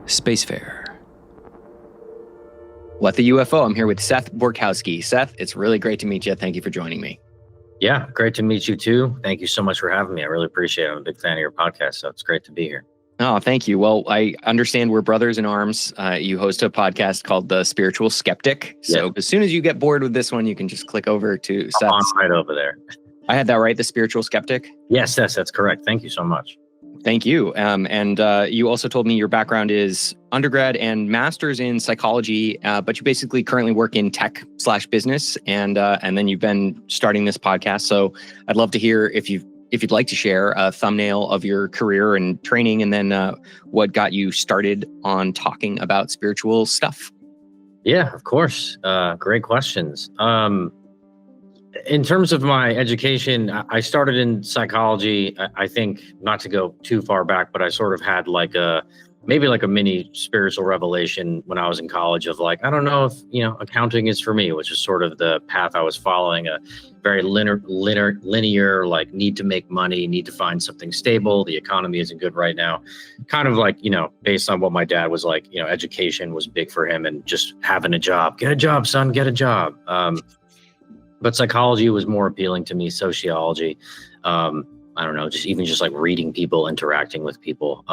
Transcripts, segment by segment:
Spacefarer. What the UFO? I'm here with Seth Borkowski. Seth, it's really great to meet you. Thank you for joining me. Yeah, great to meet you too. Thank you so much for having me. I really appreciate it. I'm a big fan of your podcast, so it's great to be here. Oh, thank you. Well, I understand we're brothers in arms. You host a podcast called The Spiritual Skeptic. So As soon as you get bored with this one, you can just click over to Seth's. I'm right over there. I had that right, The Spiritual Skeptic? Yes, that's correct. Thank you so much. Thank you. And you also told me your background is undergrad and master's in psychology, but you basically currently work in tech/business, and then you've been starting this podcast. So I'd love to hear if you'd like to share a thumbnail of your career and training, and then what got you started on talking about spiritual stuff. Yeah, of course. Great questions. In terms of my education, I started in psychology. I think, not to go too far back, but I sort of had maybe a mini spiritual revelation when I was in college of I don't know if, accounting is for me, which is sort of the path I was following, a very linear, need to make money, need to find something stable. The economy isn't good right now. Kind of based on what my dad was like, education was big for him and just having a job. Get a job, son, get a job. But psychology was more appealing to me. Sociology, I don't know, just reading people, interacting with people,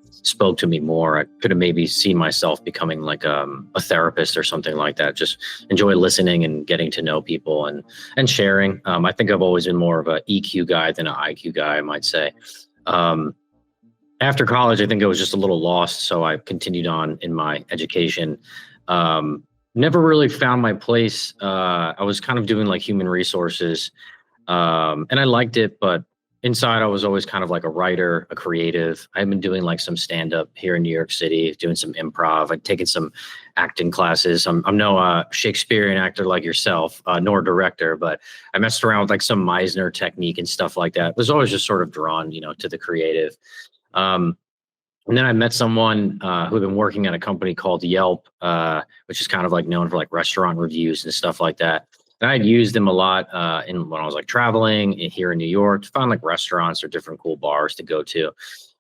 spoke to me more. I could have maybe seen myself becoming a therapist or something like that. Just enjoy listening and getting to know people and sharing. I think I've always been more of an EQ guy than an IQ guy, I might say. After college, I think I was just a little lost, so I continued on in my education. Never really found my place. I was kind of doing human resources, and I liked it, but inside I was always kind of like a writer, a creative. I've been doing some stand-up here in New York City, doing some improv. I'd taken some acting classes. I'm no Shakespearean actor like yourself, nor director, but I messed around with some Meisner technique and stuff like that. I was always just sort of drawn, to the creative. And then I met someone who had been working at a company called Yelp, which is kind of known for restaurant reviews and stuff like that. And I had used them a lot when I was traveling here in New York to find restaurants or different cool bars to go to.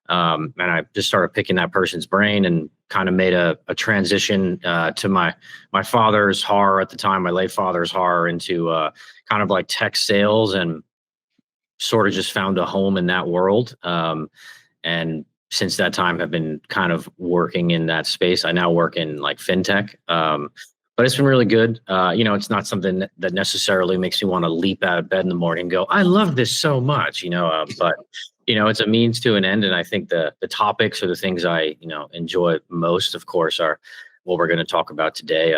And I just started picking that person's brain and kind of made a transition to my father's horror at the time, my late father's horror, into kind of tech sales, and sort of just found a home in that world. And since that time, I've been kind of working in that space. I now work in fintech, but it's been really good. It's not something that necessarily makes me want to leap out of bed in the morning and go, I love this so much, but it's a means to an end. And I think the topics or the things I, enjoy most, of course, are what we're going to talk about today.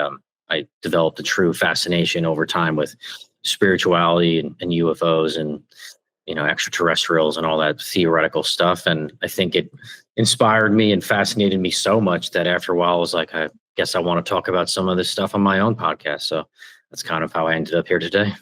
I developed a true fascination over time with spirituality and UFOs and extraterrestrials and all that theoretical stuff. And I think it inspired me and fascinated me so much that after a while, I was like, I guess I want to talk about some of this stuff on my own podcast. So that's kind of how I ended up here today.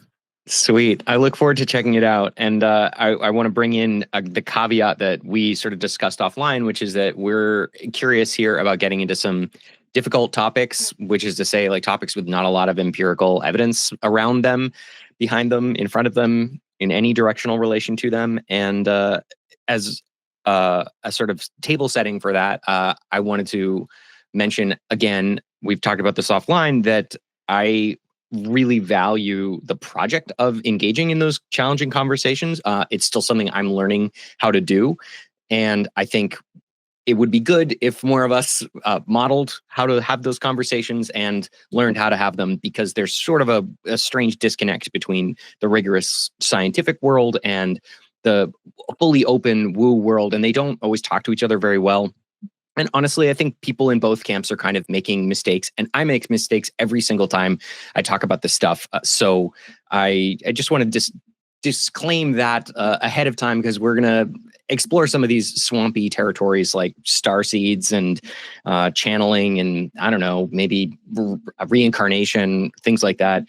Sweet. I look forward to checking it out. And I want to bring in the caveat that we sort of discussed offline, which is that we're curious here about getting into some difficult topics, which is to say topics with not a lot of empirical evidence around them, behind them, in front of them, in any directional relation to them. And as a sort of table setting for that, I wanted to mention, again, we've talked about this offline, that I really value the project of engaging in those challenging conversations. It's still something I'm learning how to do. And I think it would be good if more of us modeled how to have those conversations and learned how to have them, because there's sort of a strange disconnect between the rigorous scientific world and the fully open woo world, and they don't always talk to each other very well. And honestly, I think people in both camps are kind of making mistakes, and I make mistakes every single time I talk about this stuff. So I just want to disclaim that ahead of time, because we're going to explore some of these swampy territories like starseeds and channeling, and I don't know, maybe reincarnation, things like that.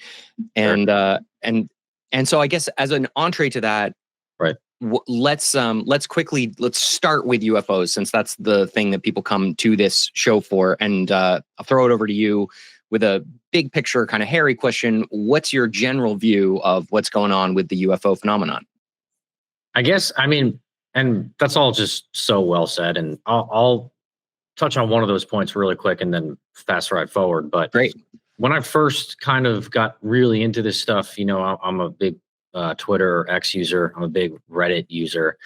And so I guess as an entree to that, right. Let's start with UFOs, since that's the thing that people come to this show for. And I'll throw it over to you with a big picture, kind of hairy question. What's your general view of what's going on with the UFO phenomenon? I guess, and that's all just so well said. And I'll touch on one of those points really quick and then fast ride forward. But Great. when I first kind of got really into this stuff, I'm a big Twitter or X user. I'm a big Reddit user.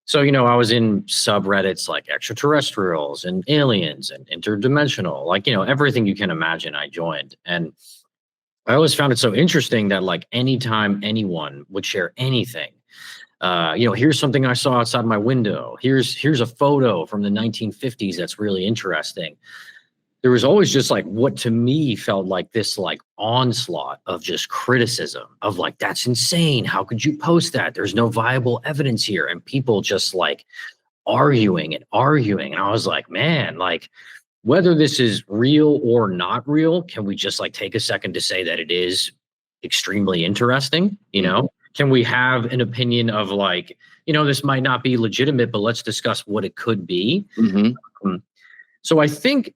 So, I was in subreddits like extraterrestrials and aliens and interdimensional, like, everything you can imagine I joined. And I always found it so interesting that like anytime anyone would share anything, here's something I saw outside my window. Here's a photo from the 1950s that's really interesting. There was always just like what to me felt like this like onslaught of just criticism of like, that's insane. How could you post that? There's no viable evidence here. And people just like arguing and arguing. And I was like, man, like whether this is real or not real, can we just like take a second to say that it is extremely interesting? Can we have an opinion of like, this might not be legitimate, but let's discuss what it could be. So I think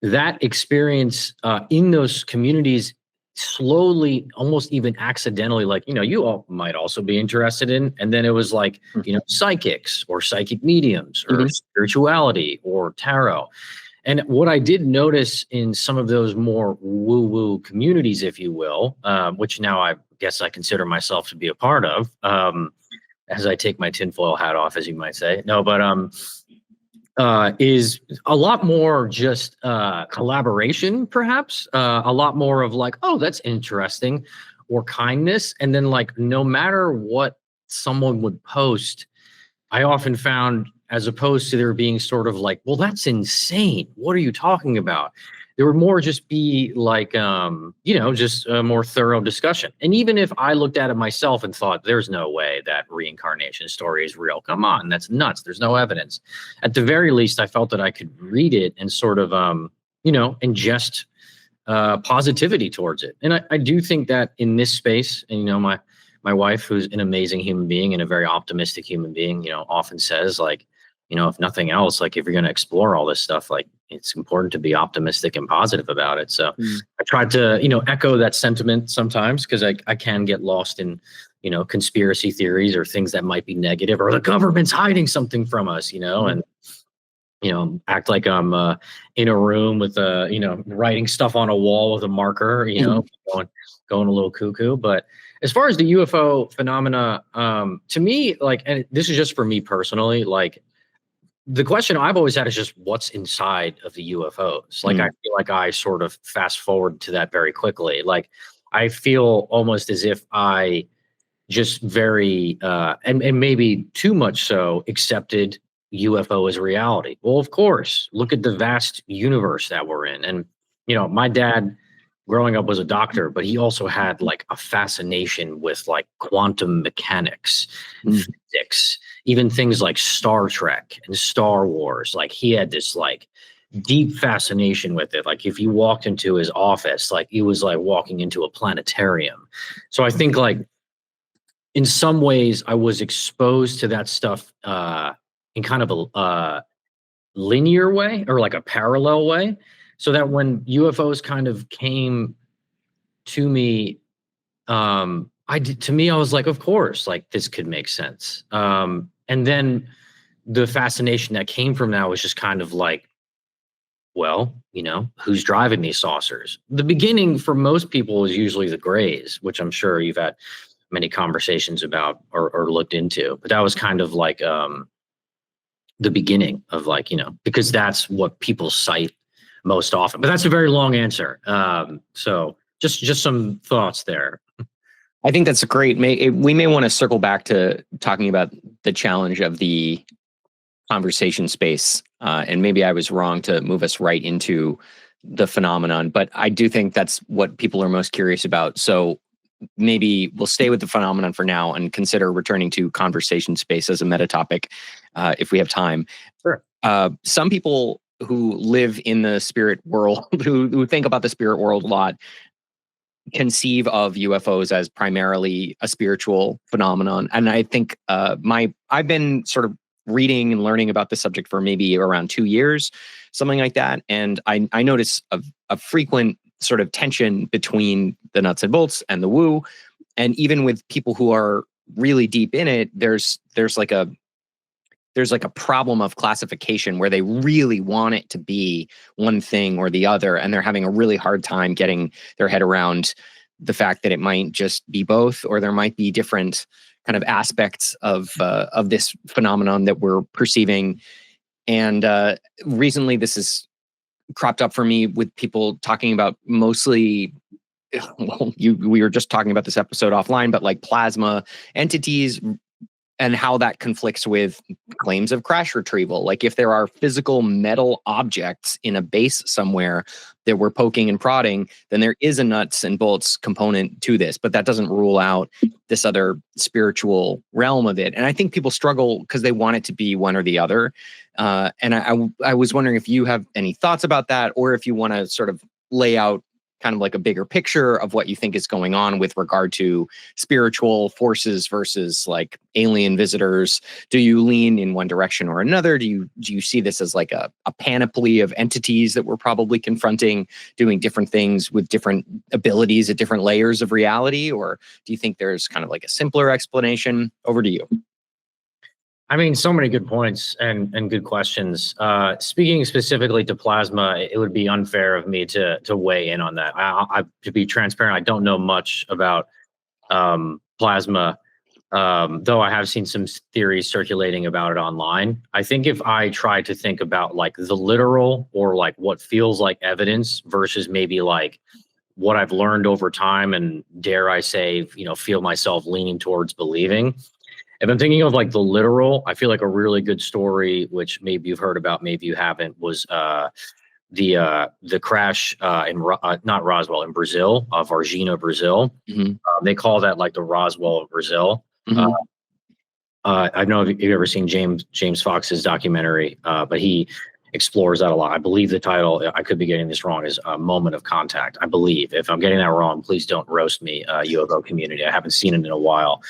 that experience in those communities slowly, almost even accidentally, like, you all might also be interested in. And then it was like, psychics or psychic mediums or spirituality or tarot. And what I did notice in some of those more woo-woo communities, if you will, which now I guess I consider myself to be a part of, as I take my tinfoil hat off, as you might say. No, but is a lot more just collaboration, perhaps. A lot more of like, oh, that's interesting, or kindness. And then like, no matter what someone would post, I often found, as opposed to there being sort of like, well, that's insane. What are you talking about? There would more just be like, just a more thorough discussion. And even if I looked at it myself and thought, there's no way that reincarnation story is real. Come on, that's nuts. There's no evidence. At the very least, I felt that I could read it and sort of, ingest positivity towards it. And I do think that in this space, and, my wife, who's an amazing human being and a very optimistic human being, often says like, if nothing else, like if you're going to explore all this stuff, like it's important to be optimistic and positive about it. So I tried to, echo that sentiment sometimes, because I can get lost in, conspiracy theories or things that might be negative, or the government's hiding something from us, and, act like I'm in a room with writing stuff on a wall with a marker, going a little cuckoo. But as far as the UFO phenomena, to me, like, and this is just for me personally, like, the question I've always had is just what's inside of the UFOs. Like, I feel like I sort of fast forward to that very quickly. Like, I feel almost as if I just very, and maybe too much so, accepted UFO as reality. Well, of course, look at the vast universe that we're in. And, my dad growing up was a doctor, but he also had like a fascination with like quantum mechanics, physics, even things like Star Trek and Star Wars. Like he had this like deep fascination with it. Like if you walked into his office, like it was like walking into a planetarium. So I think like in some ways I was exposed to that stuff in kind of a linear way, or like a parallel way. So that when UFOs kind of came to me, I was like, of course, like this could make sense. And then the fascination that came from that was just kind of like, well, who's driving these saucers? The beginning for most people is usually the Greys, which I'm sure you've had many conversations about or looked into. But that was kind of like the beginning of like, because that's what people cite most often. But that's a very long answer. So just some thoughts there. I think that's great. We may want to circle back to talking about the challenge of the conversation space. And maybe I was wrong to move us right into the phenomenon, but I do think that's what people are most curious about. So maybe we'll stay with the phenomenon for now and consider returning to conversation space as a meta topic if we have time. Sure. Some people who live in the spirit world, who think about the spirit world a lot, conceive of UFOs as primarily a spiritual phenomenon. And I think I've been sort of reading and learning about the subject for maybe around 2 years, something like that. And I notice a frequent sort of tension between the nuts and bolts and the woo. And even with people who are really deep in it, there's like there's like a problem of classification where they really want it to be one thing or the other, and they're having a really hard time getting their head around the fact that it might just be both, or there might be different kind of aspects of this phenomenon that we're perceiving. And recently, this has cropped up for me with people talking about mostly. Well, we were just talking about this episode offline, but like plasma entities and how that conflicts with claims of crash retrieval. Like if there are physical metal objects in a base somewhere that we're poking and prodding, then there is a nuts and bolts component to this, but that doesn't rule out this other spiritual realm of it. And I think people struggle because they want it to be one or the other. And I was wondering if you have any thoughts about that, or if you want to sort of lay out kind of like a bigger picture of what you think is going on with regard to spiritual forces versus like alien visitors. Do you lean in one direction or another? Do you see this as like a panoply of entities that we're probably confronting, doing different things with different abilities at different layers of reality? Or do you think there's kind of like a simpler explanation? Over to you. I mean, so many good points and good questions. Speaking specifically to plasma, it would be unfair of me to weigh in on that. To be transparent, I don't know much about plasma, though I have seen some theories circulating about it online. I think if I try to think about like the literal or like what feels like evidence versus maybe like what I've learned over time and dare I say, feel myself leaning towards believing. If I'm thinking of like the literal, I feel like a really good story, which maybe you've heard about, maybe you haven't, was the crash in not Roswell, in Brazil, Varginha, Brazil. Mm-hmm. They call that like the Roswell of Brazil. Mm-hmm. I don't know if you've ever seen James Fox's documentary, but he explores that a lot. I believe the title, I could be getting this wrong, is Moment of Contact. I believe. If I'm getting that wrong, please don't roast me, UFO community. I haven't seen it in a while.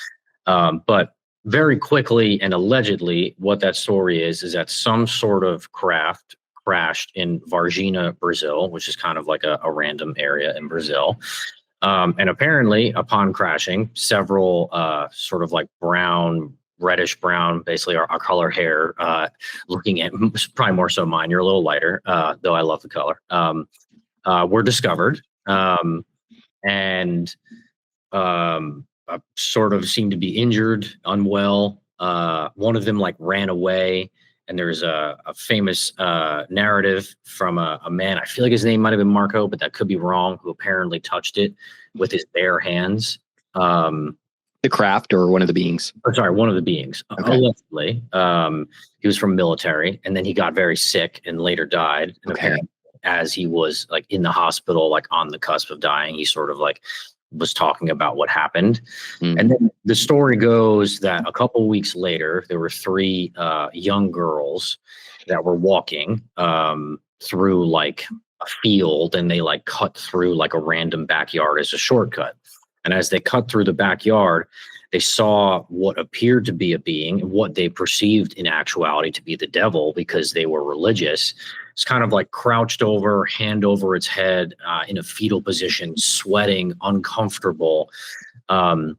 But very quickly and allegedly, what that story is that some sort of craft crashed in Varginha, Brazil, which is kind of like a random area in Brazil. And apparently, upon crashing, several sort of like reddish brown, basically our color hair, looking at probably more so mine. You're a little lighter, though I love the color, were discovered. And sort of seemed to be injured, unwell. One of them like ran away, and there's a famous narrative from a man. I feel like his name might have been Marco, but that could be wrong. Who apparently touched it with his bare hands. The craft or one of the beings? Sorry, one of the beings. Okay. Allegedly, he was from military, and then he got very sick and later died. And apparently, as he was like in the hospital, like on the cusp of dying, he sort of like was talking about what happened. And then the story goes that a couple weeks later, there were three young girls that were walking through like a field, and they like cut through like a random backyard as a shortcut. And as they cut through the backyard, they saw what appeared to be a being, and what they perceived in actuality to be the devil, because they were religious. It's kind of like crouched over, hand over its head, in a fetal position, sweating, uncomfortable. And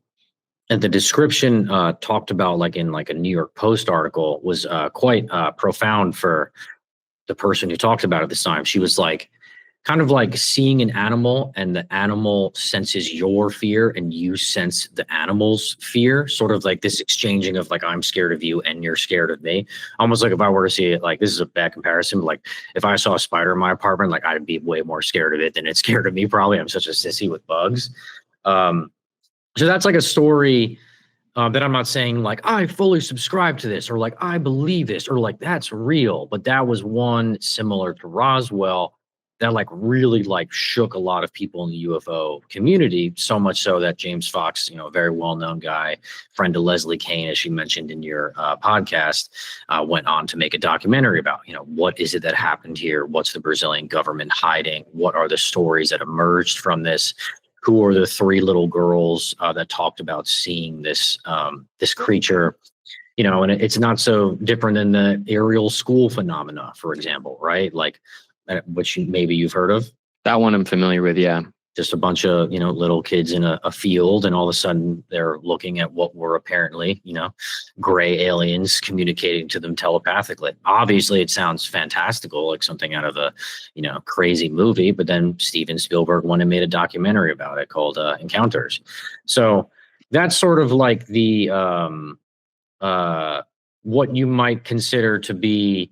the description talked about, like in like a New York Post article, was quite profound for the person who talked about it this time. She was like, kind of like seeing an animal, and the animal senses your fear and you sense the animal's fear, sort of like this exchanging of like, I'm scared of you and you're scared of me. Almost like if I were to see it, like, this is a bad comparison, but like if I saw a spider in my apartment, like I'd be way more scared of it than it's scared of me. Probably. I'm such a sissy with bugs. So that's like a story that I'm not saying like I fully subscribe to this, or like I believe this, or like that's real, but that was one similar to Roswell that like really like shook a lot of people in the UFO community, so much so that James Fox, a very well-known guy, friend of Leslie Kane, as you mentioned in your podcast, went on to make a documentary about, what is it that happened here? What's the Brazilian government hiding? What are the stories that emerged from this? Who are the three little girls that talked about seeing this this creature? And it's not so different than the aerial school phenomena, for example, right? Like, which maybe you've heard of. That one I'm familiar with, yeah. just a bunch of, little kids in a field, and all of a sudden they're looking at what were apparently, gray aliens communicating to them telepathically. Obviously, it sounds fantastical, like something out of a, crazy movie, but then Steven Spielberg went and made a documentary about it called Encounters. So that's sort of like the, what you might consider to be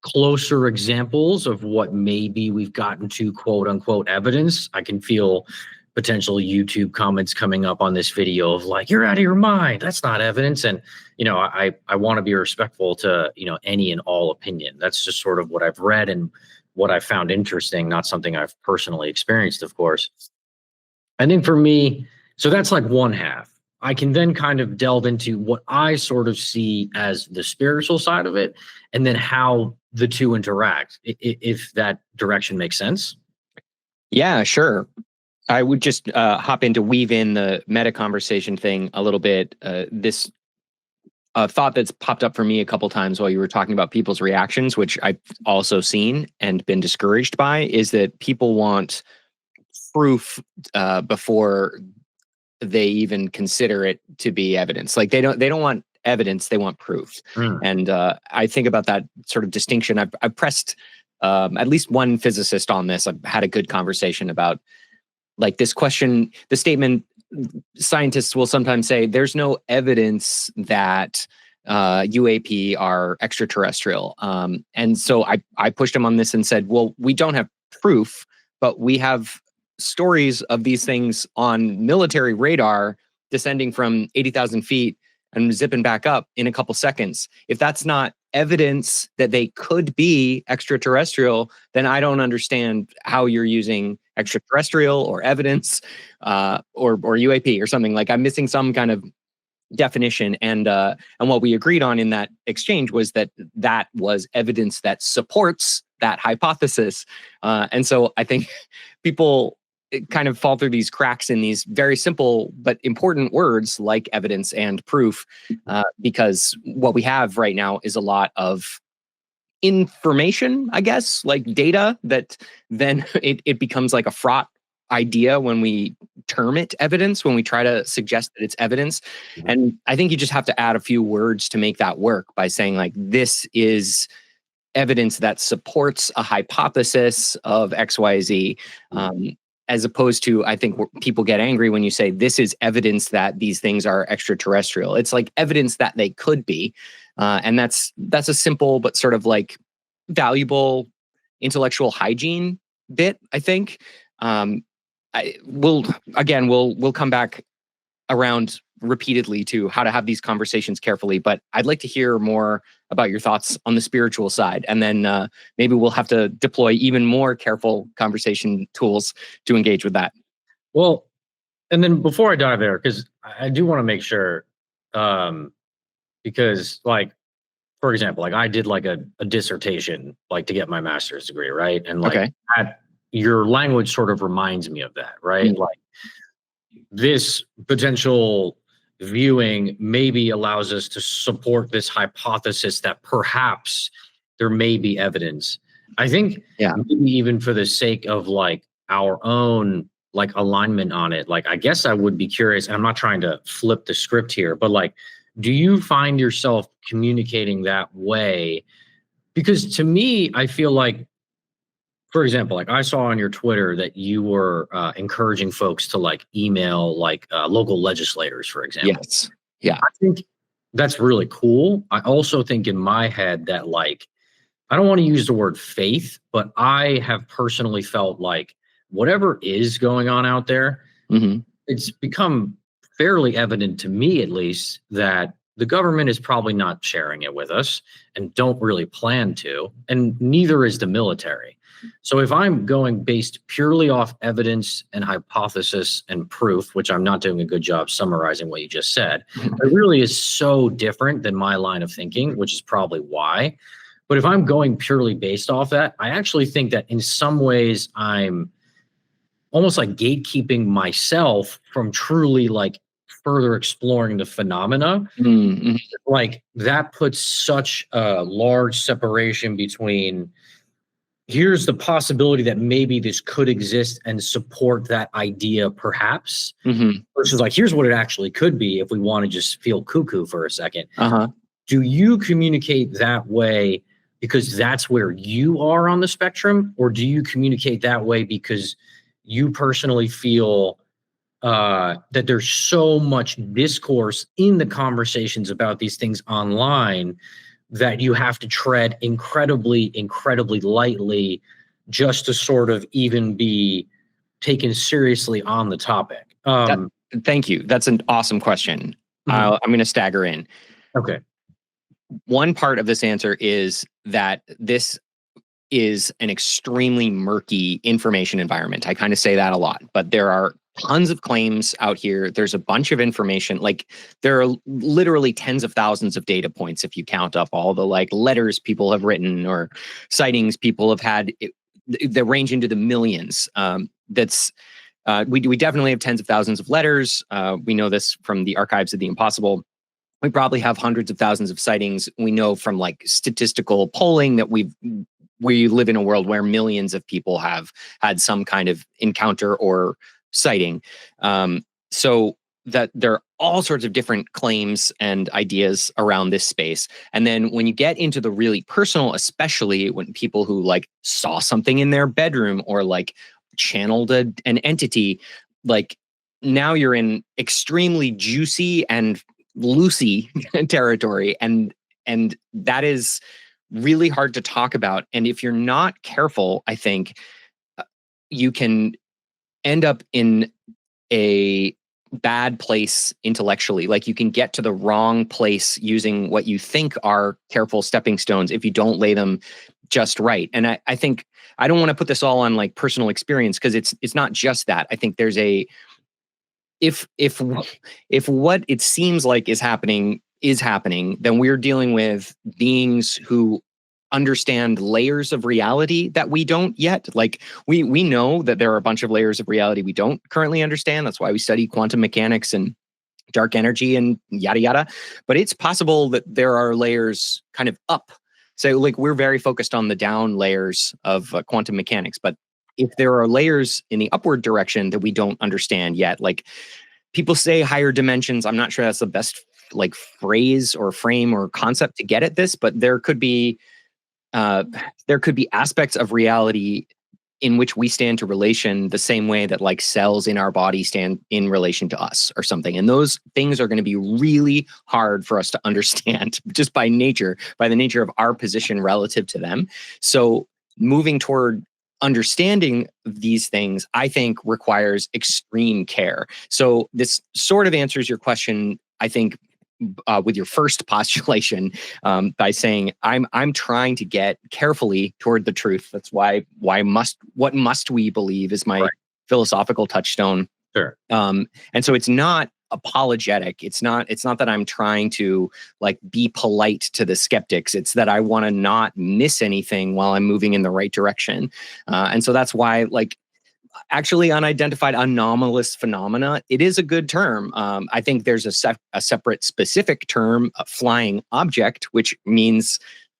closer examples of what maybe we've gotten to quote unquote evidence. I can feel potential YouTube comments coming up on this video of like, you're out of your mind, that's not evidence. And I want to be respectful to any and all opinion. That's just sort of what I've read and what I found interesting, not something I've personally experienced, of course. I think for me, so that's like one half. I can then kind of delve into what I sort of see as the spiritual side of it, and then how the two interact, if that direction makes sense. Yeah, sure. I would just hop in to weave in the meta conversation thing a little bit. This thought that's popped up for me a couple times while you were talking about people's reactions, which I've also seen and been discouraged by, is that people want proof before they even consider it to be evidence. Like they don't want evidence, they want proof. And I think about that sort of distinction. I've pressed at least one physicist on this. I've had a good conversation about like this question, the statement. Scientists will sometimes say there's no evidence that UAP are extraterrestrial. And so I pushed him on this and said, well, we don't have proof, but we have stories of these things on military radar descending from 80,000 feet and zipping back up in a couple seconds. If that's not evidence that they could be extraterrestrial, then I don't understand how you're using extraterrestrial or evidence or UAP or something. Like I'm missing some kind of definition. And what we agreed on in that exchange was that that was evidence that supports that hypothesis. And so I think people kind of fall through these cracks in these very simple but important words like evidence and proof, because what we have right now is a lot of information, I guess, like data that then it becomes like a fraught idea when we term it evidence, when we try to suggest that it's evidence. And I think you just have to add a few words to make that work by saying like, this is evidence that supports a hypothesis of XYZ. As opposed to, I think people get angry when you say this is evidence that these things are extraterrestrial. It's like evidence that they could be. And that's a simple but sort of like valuable intellectual hygiene bit, I think. We'll come back around repeatedly to how to have these conversations carefully, but I'd like to hear more about your thoughts on the spiritual side. And then maybe we'll have to deploy even more careful conversation tools to engage with that. Well, and then before I dive there, because I do want to make sure, because like, for example, like I did like a dissertation, like to get my master's degree, right? And like your language sort of reminds me of that, right? Like this potential viewing maybe allows us to support this hypothesis that perhaps there may be evidence. I think maybe even for the sake of like our own like alignment on it, like I guess I would be curious, and I'm not trying to flip the script here, but like, do you find yourself communicating that way? Because to me, I feel like, for example, like I saw on your Twitter that you were encouraging folks to like email like local legislators, for example. Yes. Yeah. I think that's really cool. I also think in my head that like, I don't want to use the word faith, but I have personally felt like whatever is going on out there, it's become fairly evident to me, at least, that the government is probably not sharing it with us and don't really plan to, and neither is the military. So if I'm going based purely off evidence and hypothesis and proof, which I'm not doing a good job summarizing what you just said, it really is so different than my line of thinking, which is probably why. But if I'm going purely based off that, I actually think that in some ways I'm almost like gatekeeping myself from truly like further exploring the phenomena. Like that puts such a large separation between here's the possibility that maybe this could exist and support that idea, perhaps, versus like, here's what it actually could be if we want to just feel cuckoo for a second. Do you communicate that way because that's where you are on the spectrum, or do you communicate that way because you personally feel that there's so much discourse in the conversations about these things online that you have to tread incredibly, incredibly lightly just to sort of even be taken seriously on the topic? Thank you. That's an awesome question. I'm going to stagger in. Okay. One part of this answer is that this is an extremely murky information environment. I kind of say that a lot, but there are tons of claims out here. There's a bunch of information. Like, there are literally tens of thousands of data points if you count up all the like letters people have written or sightings people have had that range into the millions. We definitely have tens of thousands of letters. We know this from the Archives of the Impossible. We probably have hundreds of thousands of sightings. We know from like statistical polling that we live in a world where millions of people have had some kind of encounter or sighting. So that there are all sorts of different claims and ideas around this space. And then when you get into the really personal, especially when people who like saw something in their bedroom or like channeled an entity, like now you're in extremely juicy and loosey territory, and that is really hard to talk about. And if you're not careful, I think you can end up in a bad place intellectually. Like, you can get to the wrong place using what you think are careful stepping stones if you don't lay them just right. And I think I don't want to put this all on like personal experience, because it's not just that. I think there's a if what it seems like is happening, then we're dealing with beings who understand layers of reality that we don't yet. Like, we know that there are a bunch of layers of reality we don't currently understand. That's why we study quantum mechanics and dark energy and yada yada. But it's possible that there are layers kind of up. So like, we're very focused on the down layers of quantum mechanics, but if there are layers in the upward direction that we don't understand yet, like people say higher dimensions, I'm not sure that's the best like phrase or frame or concept to get at this, but there could be aspects of reality in which we stand to relation the same way that like cells in our body stand in relation to us or something. And those things are going to be really hard for us to understand just by the nature of our position relative to them. So moving toward understanding these things, I think, requires extreme care. So this sort of answers your question, I think, with your first postulation, by saying I'm trying to get carefully toward the truth. That's what must we believe is my philosophical touchstone. Sure. And so it's not apologetic. It's not that I'm trying to like be polite to the skeptics. It's that I want to not miss anything while I'm moving in the right direction. And so that's why, like, actually unidentified anomalous phenomena, it is a good term. I think there's a separate specific term, a flying object, which means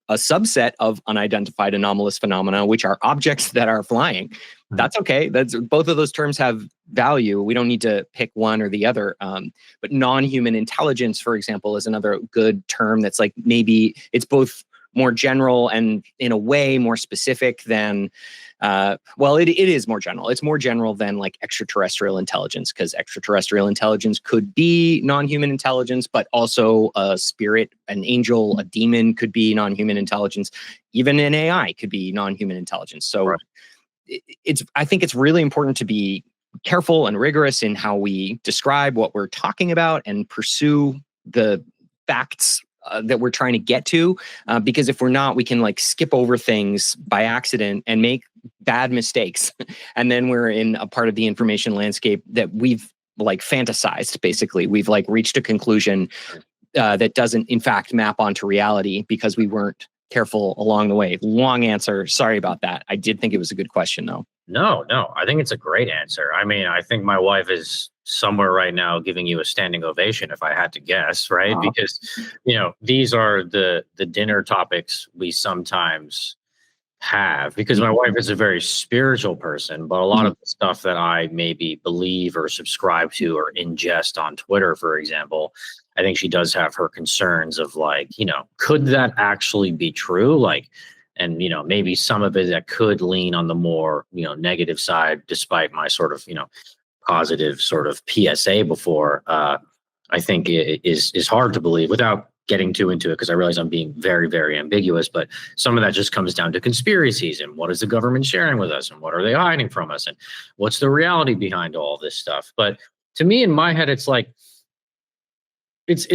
a subset of unidentified anomalous phenomena, which are objects that are flying. That's okay. Both of those terms have value. We don't need to pick one or the other. But non-human intelligence, for example, is another good term that's like, maybe it's both more general and in a way more specific than, it is more general. It's more general than like extraterrestrial intelligence, because extraterrestrial intelligence could be non-human intelligence, but also a spirit, an angel, a demon could be non-human intelligence. Even an AI could be non-human intelligence. So I think it's really important to be careful and rigorous in how we describe what we're talking about and pursue the facts that we're trying to get to, because if we're not, we can like skip over things by accident and make bad mistakes. And then we're in a part of the information landscape that we've like fantasized. Basically, we've like reached a conclusion that doesn't in fact map onto reality because we weren't careful along the way. Long answer. Sorry about that. I did think it was a good question though. No, I think it's a great answer. I mean, I think my wife is somewhere right now giving you a standing ovation, if I had to guess, right? Because, these are the dinner topics we sometimes have, because my wife is a very spiritual person, but a lot of the stuff that I maybe believe or subscribe to or ingest on Twitter, for example, I think she does have her concerns of like, could that actually be true? Like, and, maybe some of it that could lean on the more, negative side, despite my sort of, positive sort of PSA before, I think it is hard to believe without getting too into it, because I realize I'm being very, very ambiguous, but some of that just comes down to conspiracies and what is the government sharing with us and what are they hiding from us and what's the reality behind all this stuff. But to me, in my head, it's like, it's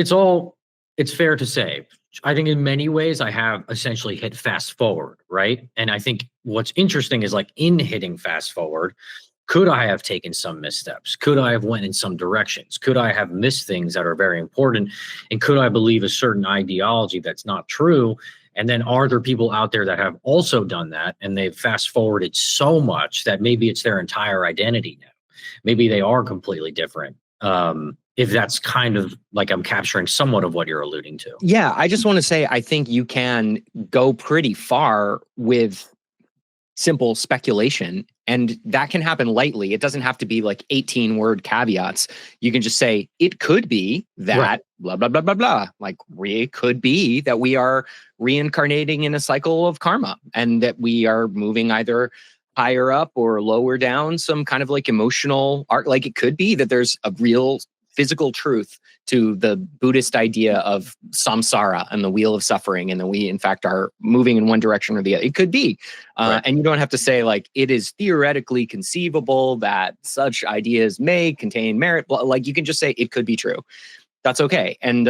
fair to say, I think in many ways I have essentially hit fast forward, right? And I think what's interesting is like in hitting fast forward, could I have taken some missteps? Could I have went in some directions? Could I have missed things that are very important? And could I believe a certain ideology that's not true? And then are there people out there that have also done that and they've fast forwarded so much that maybe it's their entire identity now? Maybe they are completely different. If that's kind of like I'm capturing somewhat of what you're alluding to. Yeah, I just want to say I think you can go pretty far with simple speculation, and that can happen lightly. It doesn't have to be like 18-word caveats. You can just say it could be that right. Blah blah blah blah blah. Like it could be that we are reincarnating in a cycle of karma, and that we are moving either higher up or lower down some kind of like emotional arc. Like it could be that there's a real physical truth to the Buddhist idea of samsara and the wheel of suffering, and that we in fact are moving in one direction or the other. It could be. Right. And you don't have to say like it is theoretically conceivable that such ideas may contain merit. Like you can just say it could be true. That's okay. And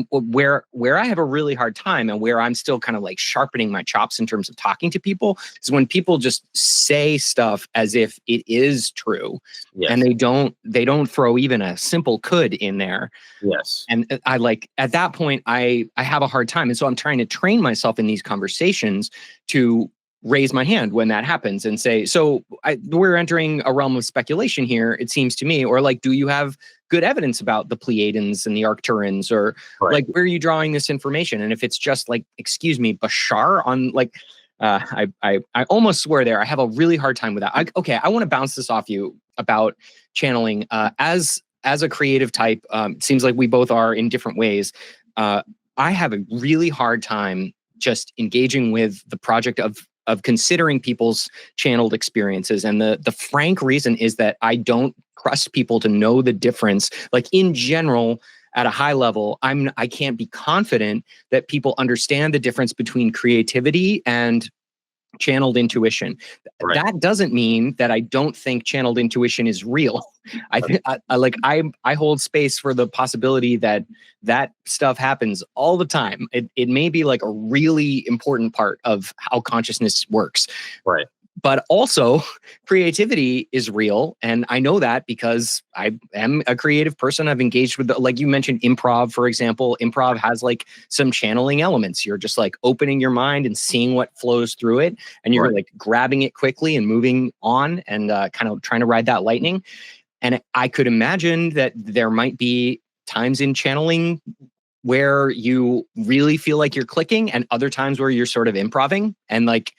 where I have a really hard time, and where I'm still kind of like sharpening my chops in terms of talking to people, is when people just say stuff as if it is true. Yes. And they don't throw even a simple could in there. Yes. And I like at that point I have a hard time. And so I'm trying to train myself in these conversations to raise my hand when that happens and say, so we're entering a realm of speculation here, it seems to me, or like, do you have good evidence about the Pleiadians and the Arcturans, or right. Like, where are you drawing this information? And if it's just like, excuse me, Bashar on like, I almost swear there, I have a really hard time with that. I want to bounce this off you about channeling as a creative type. It seems like we both are in different ways. I have a really hard time just engaging with the project of considering people's channeled experiences. And the frank reason is that I don't trust people to know the difference. Like in general, at a high level, I can't be confident that people understand the difference between creativity and channeled intuition. Right. That doesn't mean that I don't think channeled intuition is real. I hold space for the possibility that stuff happens all the time. It may be like a really important part of how consciousness works. Right. But also creativity is real. And I know that because I am a creative person. I've engaged with, like you mentioned, improv, for example. Improv has like some channeling elements. You're just like opening your mind and seeing what flows through it. And you're right. Like grabbing it quickly and moving on and kind of trying to ride that lightning. And I could imagine that there might be times in channeling where you really feel like you're clicking, and other times where you're sort of improving, and like,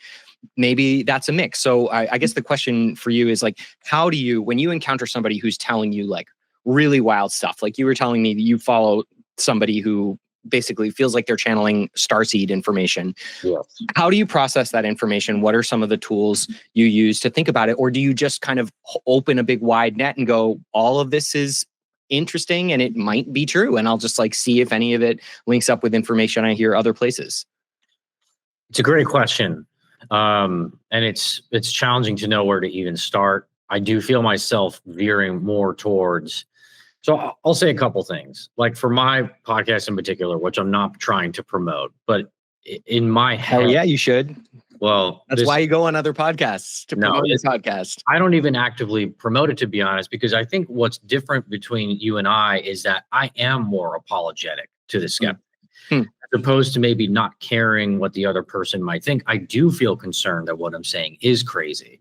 maybe that's a mix. So I guess the question for you is like, how do you, when you encounter somebody who's telling you like really wild stuff, like you were telling me that you follow somebody who basically feels like they're channeling starseed information. Yes. How do you process that information? What are some of the tools you use to think about it? Or do you just kind of open a big wide net and go, all of this is interesting and it might be true, and I'll just like see if any of it links up with information I hear other places? It's a great question. And it's challenging to know where to even start. I do feel myself veering more towards, so I'll say a couple things, like for my podcast in particular, which I'm not trying to promote, but in my head. Oh yeah, you should. Well, that's why you go on other podcasts to promote your podcast. I don't even actively promote it, to be honest, because I think what's different between you and I is that I am more apologetic to the skeptic. As opposed to maybe not caring what the other person might think. I do feel concerned that what I'm saying is crazy.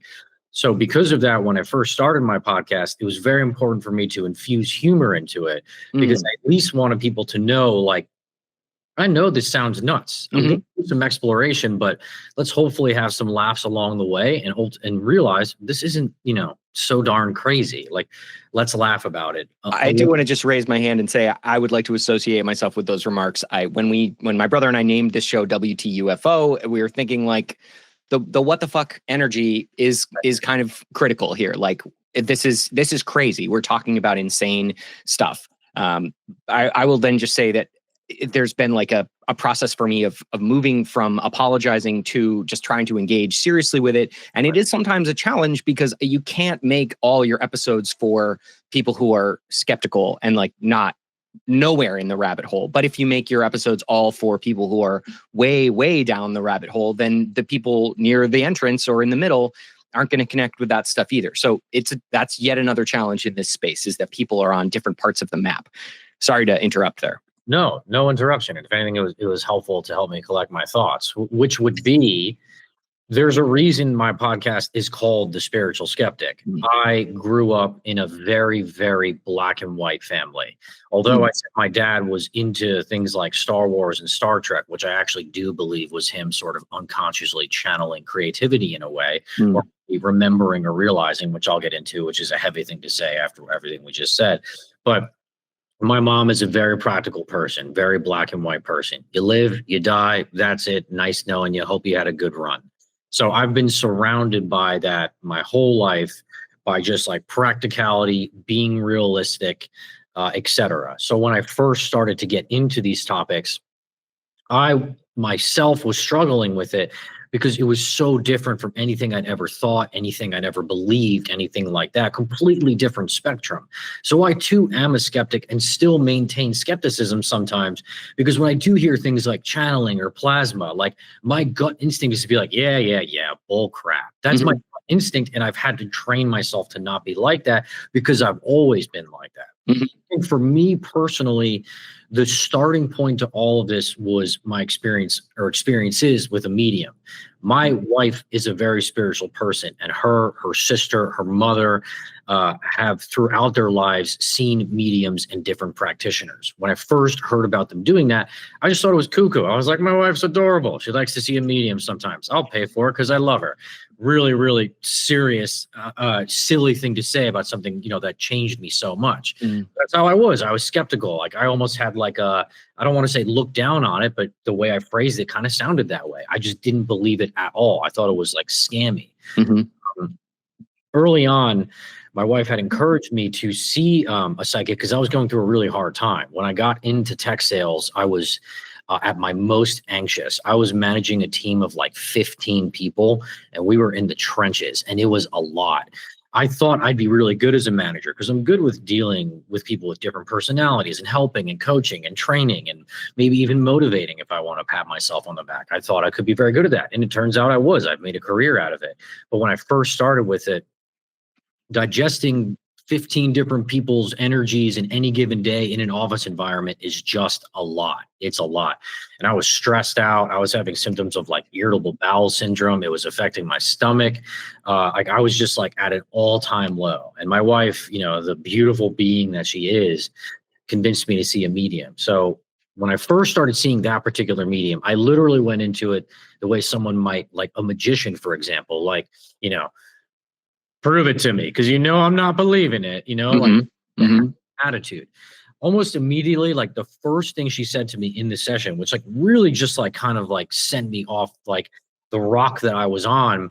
So because of that, when I first started my podcast, it was very important for me to infuse humor into it, because I at least wanted people to know, like, I know this sounds nuts. I'm Mhm. going to do some exploration, but let's hopefully have some laughs along the way and realize this isn't, so darn crazy. Like, let's laugh about it. I do want to just raise my hand and say I would like to associate myself with those remarks. When my brother and I named this show WTUFO, we were thinking like the what the fuck energy is kind of critical here. Like this is crazy. We're talking about insane stuff. I will then just say that there's been like a process for me of moving from apologizing to just trying to engage seriously with it. And it is sometimes a challenge because you can't make all your episodes for people who are skeptical and like not nowhere in the rabbit hole. But if you make your episodes all for people who are way, way down the rabbit hole, then the people near the entrance or in the middle aren't going to connect with that stuff either. So that's yet another challenge in this space, is that people are on different parts of the map. Sorry to interrupt there. No interruption. If anything, it was helpful to help me collect my thoughts, which would be, there's a reason my podcast is called The Spiritual Skeptic. I grew up in a very, very black and white family. Although I said my dad was into things like Star Wars and Star Trek, which I actually do believe was him sort of unconsciously channeling creativity in a way, or remembering or realizing, which I'll get into, which is a heavy thing to say after everything we just said. But my mom is a very practical person, very black and white person. You live, you die, that's it. Nice knowing you. Hope you had a good run. So I've been surrounded by that my whole life, by just like practicality, being realistic, etc. So when I first started to get into these topics, I myself was struggling with it because it was so different from anything I'd ever thought, anything I'd ever believed, anything like that. Completely different spectrum. So I too am a skeptic and still maintain skepticism sometimes, because when I do hear things like channeling or plasma, like my gut instinct is to be like, yeah, bull crap. That's my gut instinct. And I've had to train myself to not be like that because I've always been like that. And for me personally, the starting point to all of this was my experiences with a medium. My wife is a very spiritual person, and her sister, her mother have throughout their lives seen mediums and different practitioners. When I first heard about them doing that, I just thought it was cuckoo. I was like, my wife's adorable. She likes to see a medium sometimes. I'll pay for it because I love her. Really, really serious, silly thing to say about something, that changed me so much. That's how I was. I was skeptical. Like I almost had like I don't want to say look down on it, but the way I phrased it kind of sounded that way. I just didn't believe it at all. I thought it was like scammy. Early on, my wife had encouraged me to see a psychic because I was going through a really hard time. When I got into tech sales, I was at my most anxious. I was managing a team of like 15 people, and we were in the trenches, and it was a lot. I thought I'd be really good as a manager because I'm good with dealing with people with different personalities and helping and coaching and training and maybe even motivating if I want to pat myself on the back. I thought I could be very good at that. And it turns out I was. I've made a career out of it. But when I first started with it, digesting 15 different people's energies in any given day in an office environment is just a lot. It's a lot. And I was stressed out. I was having symptoms of like irritable bowel syndrome. It was affecting my stomach. Like I was just like at an all-time low. And my wife, the beautiful being that she is, convinced me to see a medium. So when I first started seeing that particular medium, I literally went into it the way someone might, like a magician, for example, like, prove it to me because I'm not believing it, attitude. Almost immediately, like the first thing she said to me in the session, which like really just like kind of like sent me off like the rock that I was on,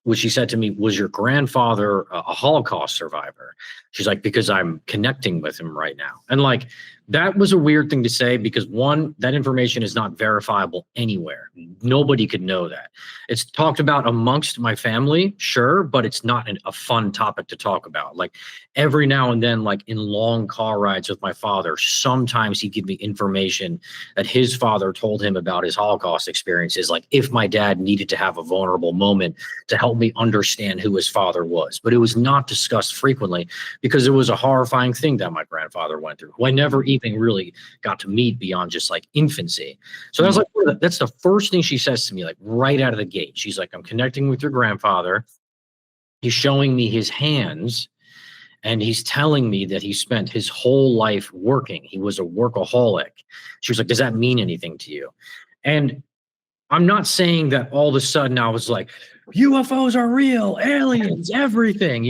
which she said to me, was your grandfather a Holocaust survivor? She's like, because I'm connecting with him right now. And like, that was a weird thing to say because one, that information is not verifiable anywhere. Nobody could know that. It's talked about amongst my family, sure, but it's not a fun topic to talk about. Like every now and then, like in long car rides with my father, sometimes he'd give me information that his father told him about his Holocaust experiences. Like if my dad needed to have a vulnerable moment to help me understand who his father was, but it was not discussed frequently because it was a horrifying thing that my grandfather went through, who I never even really got to meet beyond just like infancy. So that's like, that's the first thing she says to me, like right out of the gate. She's like, I'm connecting with your grandfather. He's showing me his hands. And he's telling me that he spent his whole life working. He was a workaholic. She was like, does that mean anything to you? And I'm not saying that all of a sudden I was like, UFOs are real, aliens, everything,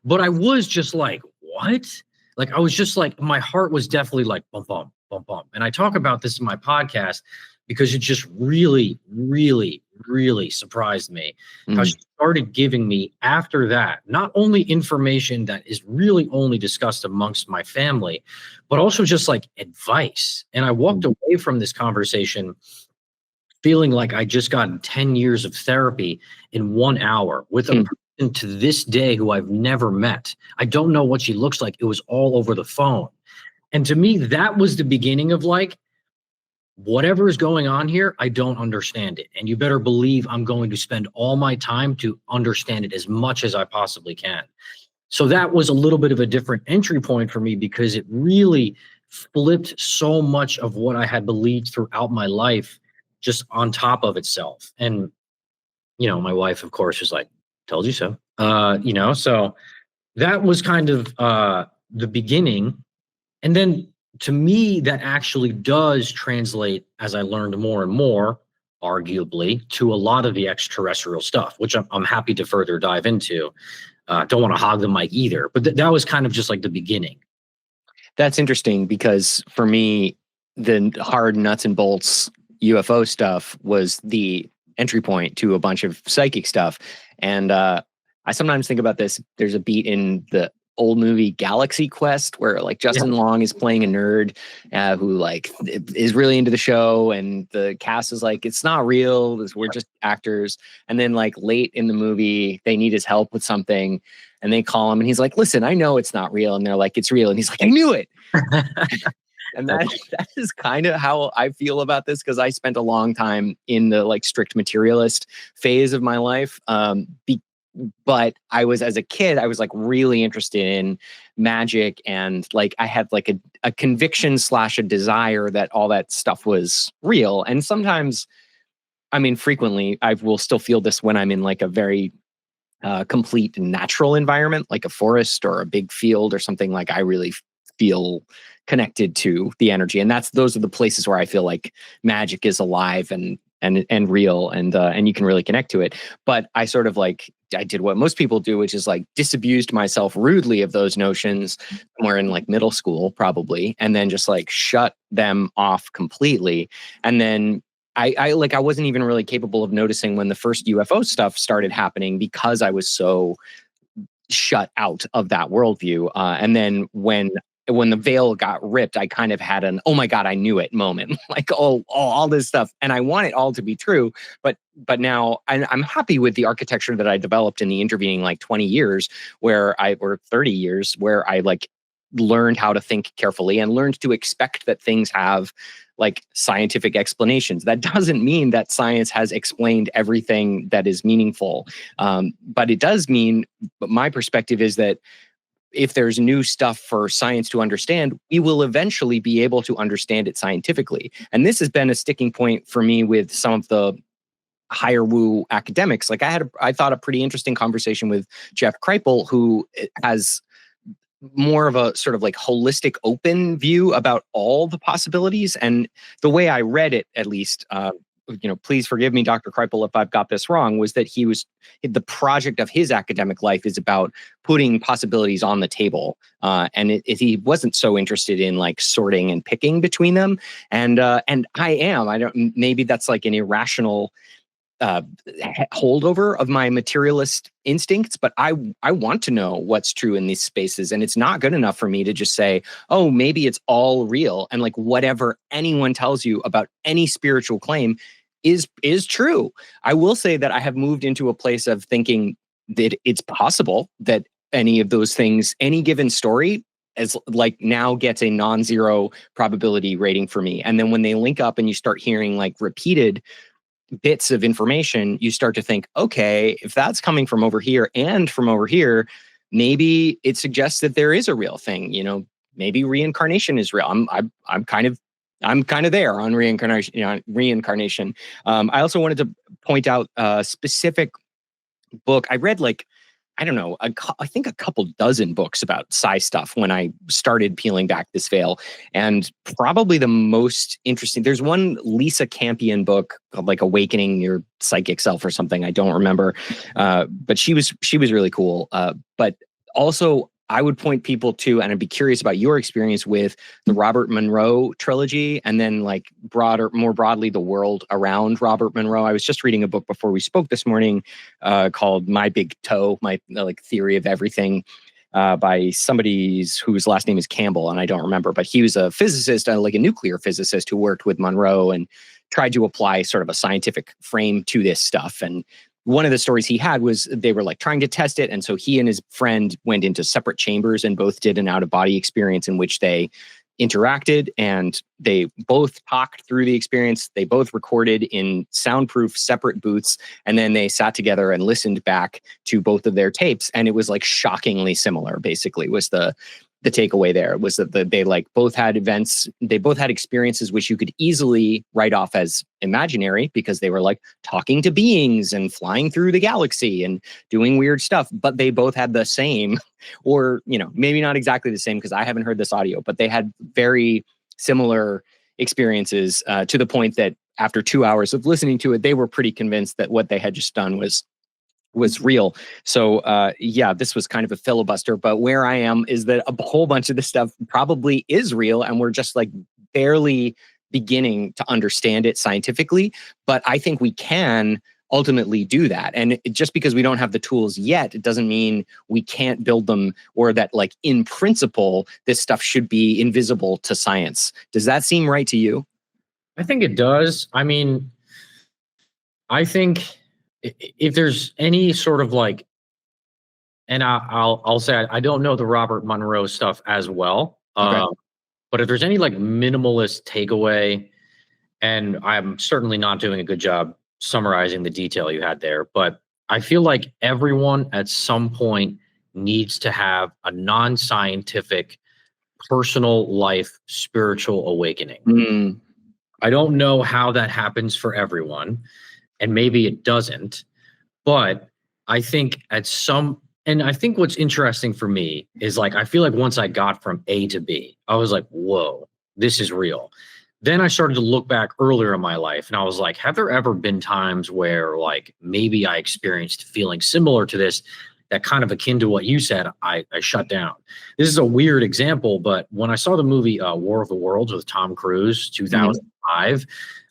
but I was just like, what? Like, I was just like, my heart was definitely like, bump, bump, bump, bump. And I talk about this in my podcast because it just really, really, really surprised me how she started giving me after that, not only information that is really only discussed amongst my family, but also just like advice. And I walked away from this conversation feeling like I just got 10 years of therapy in 1 hour with a person to this day who I've never met. I don't know what she looks like. It was all over the phone. And to me, that was the beginning of like, whatever is going on here, I don't understand it. And you better believe I'm going to spend all my time to understand it as much as I possibly can. So that was a little bit of a different entry point for me because it really flipped so much of what I had believed throughout my life just on top of itself. And, my wife, of course, was like, told you so. So that was kind of the beginning. And then to me, that actually does translate as I learned more and more, arguably, to a lot of the extraterrestrial stuff, which I'm happy to further dive into. Don't want to hog the mic either, but that was kind of just like the beginning. That's interesting because for me, the hard nuts and bolts UFO stuff was the entry point to a bunch of psychic stuff. And I sometimes think about this. There's a beat in the old movie Galaxy Quest where like Justin Long is playing a nerd who like is really into the show, and the cast is like, it's not real, we're just actors. And then like late in the movie, they need his help with something, and they call him, and he's like, listen, I know it's not real. And they're like, it's real. And he's like, I knew it. And that is kind of how I feel about this, because I spent a long time in the like strict materialist phase of my life. But I was, as a kid, I was like really interested in magic, and like I had like a conviction / a desire that all that stuff was real. And sometimes, I mean, frequently, I will still feel this when I'm in like a very complete natural environment, like a forest or a big field or something. Like I really feel connected to the energy, and those are the places where I feel like magic is alive and real, and you can really connect to it. But I sort of like, I did what most people do, which is like disabused myself rudely of those notions somewhere in like middle school, probably, and then just like shut them off completely. And then I wasn't even really capable of noticing when the first UFO stuff started happening because I was so shut out of that worldview. And then when the veil got ripped, I kind of had an, oh my God, I knew it moment, like, all this stuff. And I want it all to be true. But now I'm happy with the architecture that I developed in the intervening like 20 years or 30 years, where I like learned how to think carefully and learned to expect that things have like scientific explanations. That doesn't mean that science has explained everything that is meaningful. But it does mean, but my perspective is that if there's new stuff for science to understand, we will eventually be able to understand it scientifically. And this has been a sticking point for me with some of the higher woo academics. Like I thought a pretty interesting conversation with Jeff Kripal, who has more of a sort of like holistic, open view about all the possibilities. And the way I read it, at least, please forgive me, Dr. Kripal, if I've got this wrong, was that the project of his academic life is about putting possibilities on the table. And he wasn't so interested in like sorting and picking between them. And I am. Maybe that's like an irrational holdover of my materialist instincts, but I want to know what's true in these spaces. And it's not good enough for me to just say, oh, maybe it's all real. And like whatever anyone tells you about any spiritual claim is true. I will say that I have moved into a place of thinking that it's possible that any of those things, any given story, as like now gets a non-zero probability rating for me. And then when they link up and you start hearing like repeated bits of information, you start to think, okay, if that's coming from over here and from over here, maybe it suggests that there is a real thing. Maybe reincarnation is real. I'm kind of there on reincarnation. I also wanted to point out a specific book I read like I don't know, I think a couple dozen books about sci stuff when I started peeling back this veil. And probably the most interesting, there's one Lisa Campion book called like Awakening Your Psychic Self or something. I don't remember. But she was really cool. But also I would point people to, and I'd be curious about your experience with the Robert Monroe trilogy, and then like more broadly, the world around Robert Monroe. I was just reading a book before we spoke this morning called My Big Toe, my like theory of everything, by somebody whose last name is Campbell, and I don't remember, but he was a physicist, like a nuclear physicist who worked with Monroe and tried to apply sort of a scientific frame to this stuff. And one of the stories he had was they were like trying to test it. And so he and his friend went into separate chambers and both did an out-of-body experience in which they interacted, and they both talked through the experience. They both recorded in soundproof separate booths, and then they sat together and listened back to both of their tapes. And it was like shockingly similar, basically, was the takeaway there, was that they like both had events, they both had experiences which you could easily write off as imaginary because they were like talking to beings and flying through the galaxy and doing weird stuff, but they both had the same, or, you know, maybe not exactly the same because I haven't heard this audio, but they had very similar experiences to the point that after 2 hours of listening to it, they were pretty convinced that what they had just done was real. So yeah, this was kind of a filibuster, but where I am is that a whole bunch of this stuff probably is real, and we're just like barely beginning to understand it scientifically. But I think we can ultimately do that. And just because we don't have the tools yet, it doesn't mean we can't build them, or that like in principle, this stuff should be invisible to science. Does that seem right to you? I think it does. I mean, I think if there's any sort of like, and I'll say I don't know the Robert Monroe stuff as well, Okay. but if there's any like minimalist takeaway, and I'm certainly not doing a good job summarizing the detail you had there, but I feel like everyone at some point needs to have a non-scientific, personal life, spiritual awakening. Mm. I don't know how that happens for everyone, and maybe it doesn't, but I think and I think what's interesting for me is like, I feel like once I got from A to B, I was like, whoa, this is real. Then I started to look back earlier in my life, and I was like, have there ever been times where like maybe I experienced feeling similar to this, that kind of akin to what you said, I shut down. This is a weird example, but when I saw the movie War of the Worlds with Tom Cruise, 2005,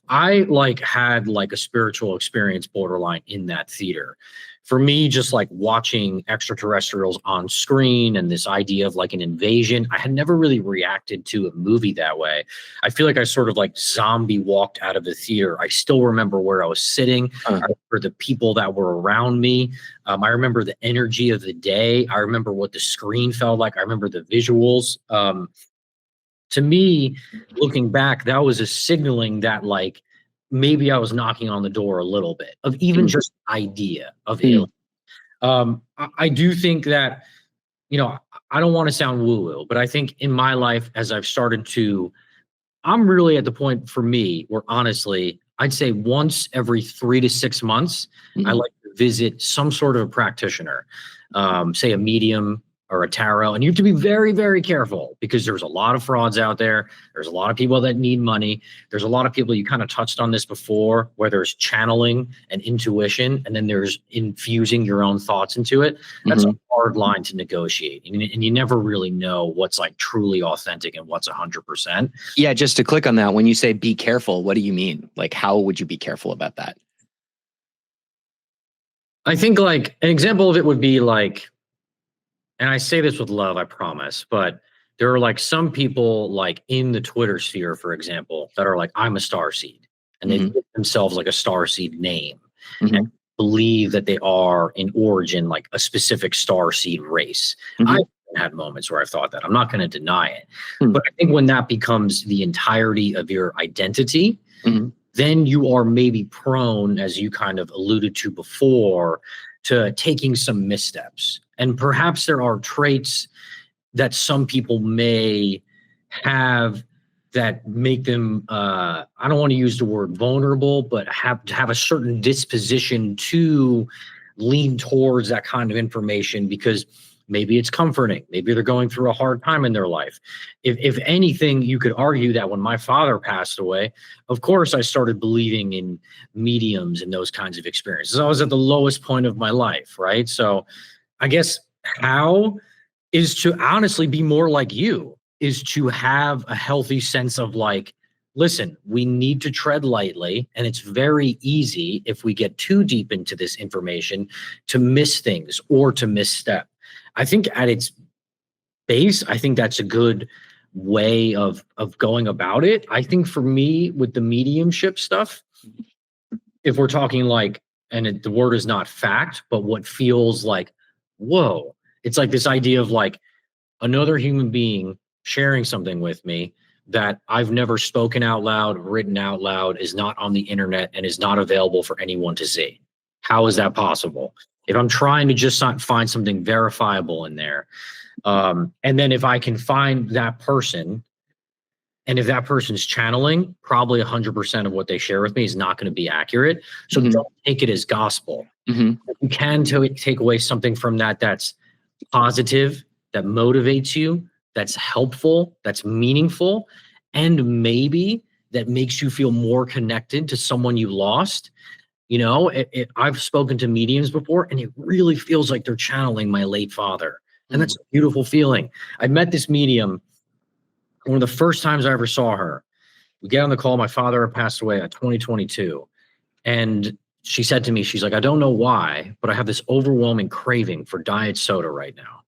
I like had like a spiritual experience borderline in that theater. For me, just like watching extraterrestrials on screen and this idea of like an invasion, I had never really reacted to a movie that way. I feel like I sort of like zombie walked out of the theater. I still remember where I was sitting. I remember the people that were around me. I remember the energy of the day. I remember what the screen felt like. I remember the visuals. To me, looking back, that was a signaling that like maybe I was knocking on the door a little bit of even just idea of alien. I do think that, you know, I don't want to sound woo-woo, but I think in my life, as I've started to, I'm really at the point for me where honestly, I'd say once every 3 to 6 months, I like to visit some sort of a practitioner, say a medium or a tarot. And you have to be very, very careful because there's a lot of frauds out there. There's a lot of people that need money. There's a lot of people, you kind of touched on this before, where there's channeling and intuition, and then there's infusing your own thoughts into it. That's a hard line to negotiate. And you never really know what's like truly authentic and what's 100%. Yeah, just to click on that, when you say be careful, what do you mean? Like, how would you be careful about that? I think like an example of it would be like, and I say this with love, I promise, but there are like some people like in the Twitter sphere, for example, that are like, I'm a starseed, and they give themselves like a starseed name and believe that they are in origin like a specific starseed race. I've had moments where I've thought that. I'm not going to deny it. But I think when that becomes the entirety of your identity, then you are maybe prone, as you kind of alluded to before, to taking some missteps. And perhaps there are traits that some people may have that make them, I don't want to use the word vulnerable, but have a certain disposition to lean towards that kind of information because maybe it's comforting. Maybe they're going through a hard time in their life. If anything, you could argue that when my father passed away, of course, I started believing in mediums and those kinds of experiences. I was at the lowest point of my life, right? So I guess how is to honestly be more like you, is to have a healthy sense of like, listen, we need to tread lightly. And it's very easy if we get too deep into this information to miss things or to misstep. I think at its base, I think that's a good way of going about it. I think for me with the mediumship stuff, if we're talking like, and the word is not fact, but what feels like, whoa, it's like this idea of like another human being sharing something with me that I've never spoken out loud, written out loud, is not on the internet, and is not available for anyone to see. How is that possible? If I'm trying to just not find something verifiable in there, and then if I can find that person, and if that person's channeling, probably 100% of what they share with me is not going to be accurate. So don't take it as gospel. You can take away something from that that's positive, that motivates you, that's helpful, that's meaningful, and maybe that makes you feel more connected to someone you lost. You know, I've spoken to mediums before, and it really feels like they're channeling my late father. And that's a beautiful feeling. I met this medium one of the first times I ever saw her. We get on the call. My father had passed away in 2022. And she said to me, she's like, I don't know why, but I have this overwhelming craving for diet soda right now.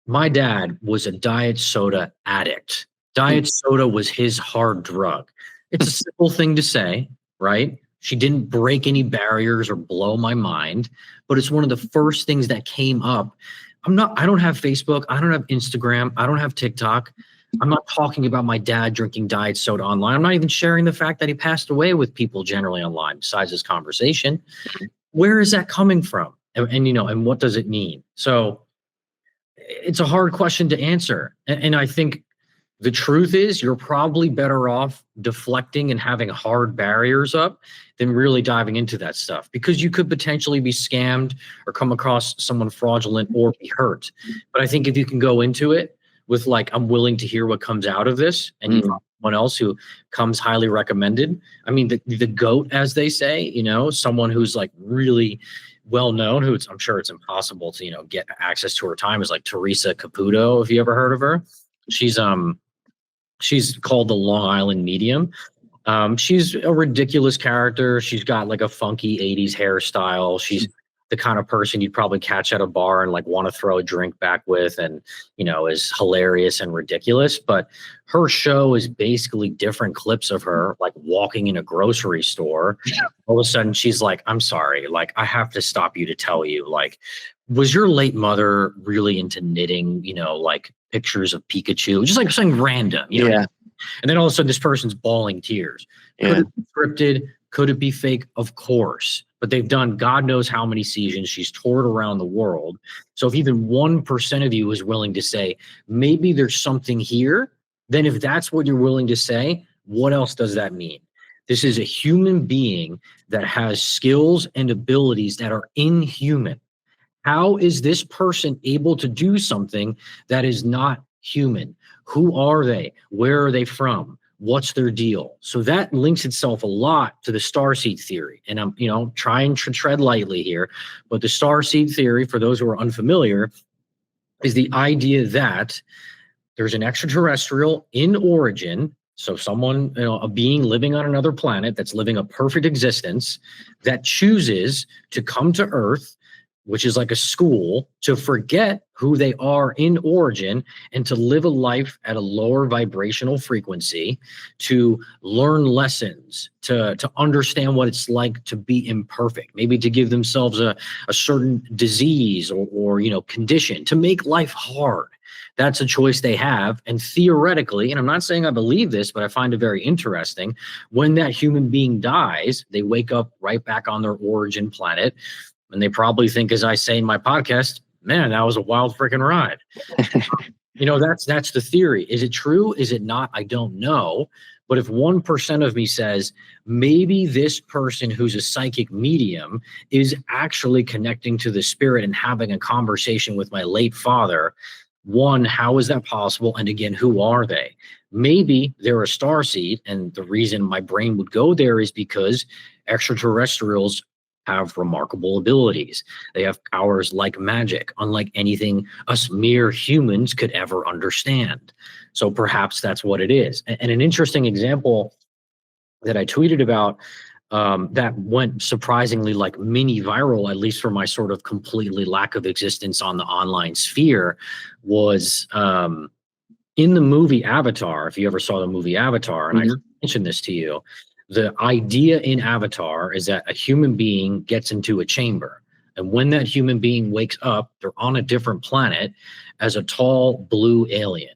My dad was a diet soda addict. Diet soda was his hard drug. It's a simple thing to say, right? She didn't break any barriers or blow my mind, but it's one of the first things that came up. I don't have Facebook. I don't have Instagram. I don't have TikTok. I'm not talking about my dad drinking diet soda online. I'm not even sharing the fact that he passed away with people generally online besides this conversation. Where is that coming from? And what does it mean? So it's a hard question to answer. And I think the truth is you're probably better off deflecting and having hard barriers up than really diving into that stuff, because you could potentially be scammed or come across someone fraudulent or be hurt. But I think if you can go into it with like, I'm willing to hear what comes out of this, and you find someone else who comes highly recommended. I mean, the GOAT, as they say, someone who's like really well known, I'm sure it's impossible to, get access to her time, is like Teresa Caputo. If you ever heard of her, she's called the Long Island Medium. She's a ridiculous character. She's got like a funky 80s hairstyle. She's the kind of person you'd probably catch at a bar and like want to throw a drink back with, and, is hilarious and ridiculous. But her show is basically different clips of her like walking in a grocery store. All of a sudden she's like, I'm sorry, like I have to stop you to tell you, like, was your late mother really into knitting, like pictures of Pikachu, just like something random, Yeah. And then all of a sudden this person's bawling tears. Could it be scripted? Could it be fake? Of course. But they've done God knows how many seasons. She's toured around the world. So if even 1% of you is willing to say, maybe there's something here, then if that's what you're willing to say, what else does that mean? This is a human being that has skills and abilities that are inhuman. How is this person able to do something that is not human? Who are they? Where are they from? What's their deal? So that links itself a lot to the starseed theory. And I'm, trying to tread lightly here, but the starseed theory, for those who are unfamiliar, is the idea that there's an extraterrestrial in origin. So someone, a being living on another planet that's living a perfect existence that chooses to come to Earth, which is like a school, to forget who they are in origin and to live a life at a lower vibrational frequency, to learn lessons, to understand what it's like to be imperfect, maybe to give themselves a certain disease or condition, to make life hard. That's a choice they have. And theoretically, and I'm not saying I believe this, but I find it very interesting, when that human being dies, they wake up right back on their origin planet. And they probably think, as I say in my podcast, man, that was a wild freaking ride. That's the theory. Is it true? Is it not? I don't know. But if 1% of me says, maybe this person who's a psychic medium is actually connecting to the spirit and having a conversation with my late father, one, how is that possible? And again, who are they? Maybe they're a starseed, and the reason my brain would go there is because extraterrestrials have remarkable abilities. They have powers like magic, unlike anything us mere humans could ever understand. So perhaps that's what it is. And an interesting example that I tweeted about that went surprisingly like mini viral, at least for my sort of completely lack of existence on the online sphere, was in the movie Avatar. If you ever saw the movie Avatar, and I mentioned this to you, the idea in Avatar is that a human being gets into a chamber. And when that human being wakes up, they're on a different planet as a tall blue alien.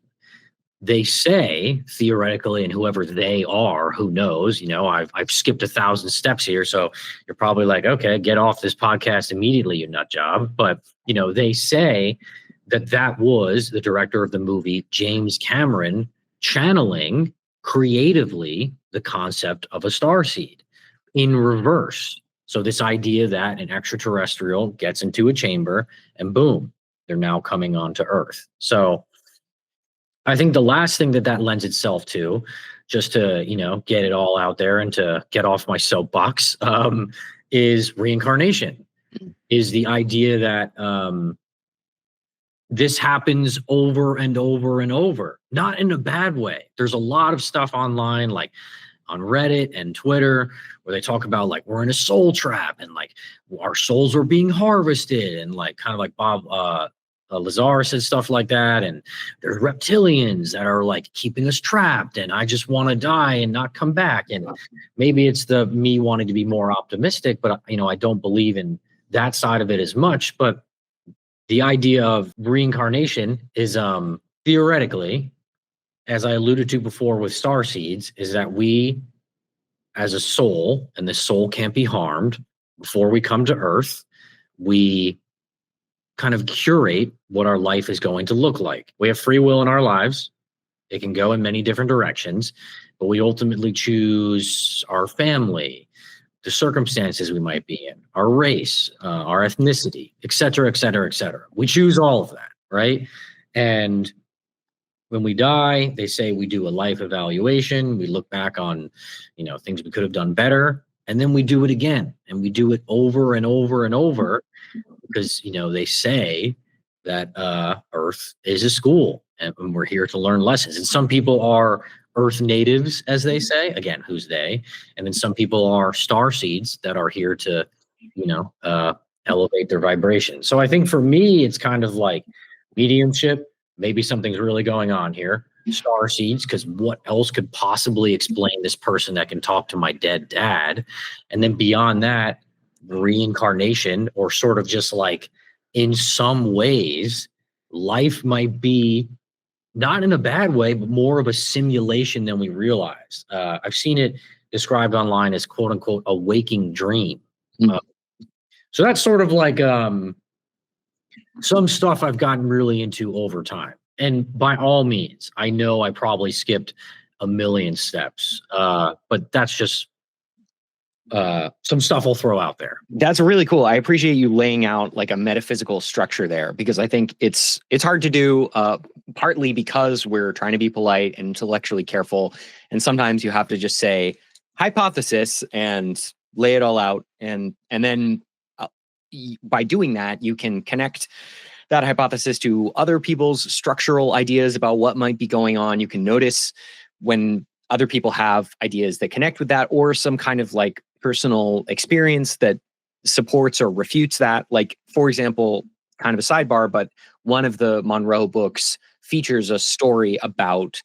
They say, theoretically, and whoever they are, who knows, I've skipped 1,000 steps here. So you're probably like, okay, get off this podcast immediately, you nut job. But, they say that was the director of the movie, James Cameron, channeling creatively the concept of a starseed in reverse. So this idea that an extraterrestrial gets into a chamber and boom, they're now coming onto Earth. So I think the last thing that lends itself to, just to, get it all out there and to get off my soapbox, is reincarnation, is the idea that this happens over and over and over, not in a bad way. There's a lot of stuff online, like on Reddit and Twitter, where they talk about like we're in a soul trap and like our souls are being harvested, and like kind of like Bob Lazar said stuff like that. And there's reptilians that are like keeping us trapped, and I just want to die and not come back. And maybe it's the me wanting to be more optimistic, but I don't believe in that side of it as much. But the idea of reincarnation is theoretically, as I alluded to before with Starseeds, is that we as a soul, and the soul can't be harmed, before we come to Earth, we kind of curate what our life is going to look like. We have free will in our lives. It can go in many different directions, but we ultimately choose our family, the circumstances we might be in, our race, our ethnicity, et cetera, et cetera, et cetera. We choose all of that, right? And when we die, they say we do a life evaluation. We look back on, things we could have done better, and then we do it again, and we do it over and over and over, because they say that Earth is a school, and we're here to learn lessons. And some people are Earth natives, as they say. Again, who's they? And then some people are starseeds that are here to, elevate their vibration. So I think for me, it's kind of like mediumship. Maybe something's really going on here. Starseeds, because what else could possibly explain this person that can talk to my dead dad? And then beyond that, reincarnation, or sort of just like in some ways, life might be not in a bad way, but more of a simulation than we realize. I've seen it described online as quote unquote a waking dream. So that's sort of like some stuff I've gotten really into over time. And by all means, I know I probably skipped a million steps, but that's just some stuff I'll throw out there. That's really cool. I appreciate you laying out like a metaphysical structure there, because I think it's hard to do, partly because we're trying to be polite and intellectually careful. And sometimes you have to just say hypothesis and lay it all out. And then by doing that, you can connect that hypothesis to other people's structural ideas about what might be going on. You can notice when other people have ideas that connect with that, or some kind of like personal experience that supports or refutes that. Like, for example, kind of a sidebar, but one of the Monroe books features a story about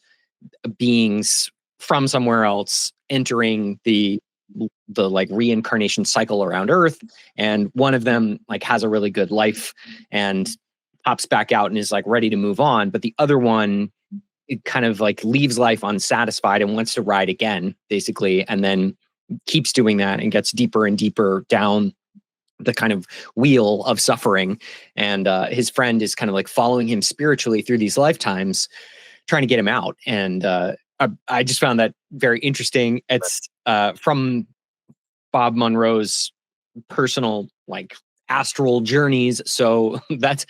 beings from somewhere else entering the like reincarnation cycle around Earth, and one of them like has a really good life and pops back out and is like ready to move on, but the other one, it kind of like leaves life unsatisfied and wants to ride again, basically, and then keeps doing that and gets deeper and deeper down the kind of wheel of suffering. And his friend is kind of like following him spiritually through these lifetimes, trying to get him out. And I just found that very interesting. It's from Bob Monroe's personal like astral journeys. So that's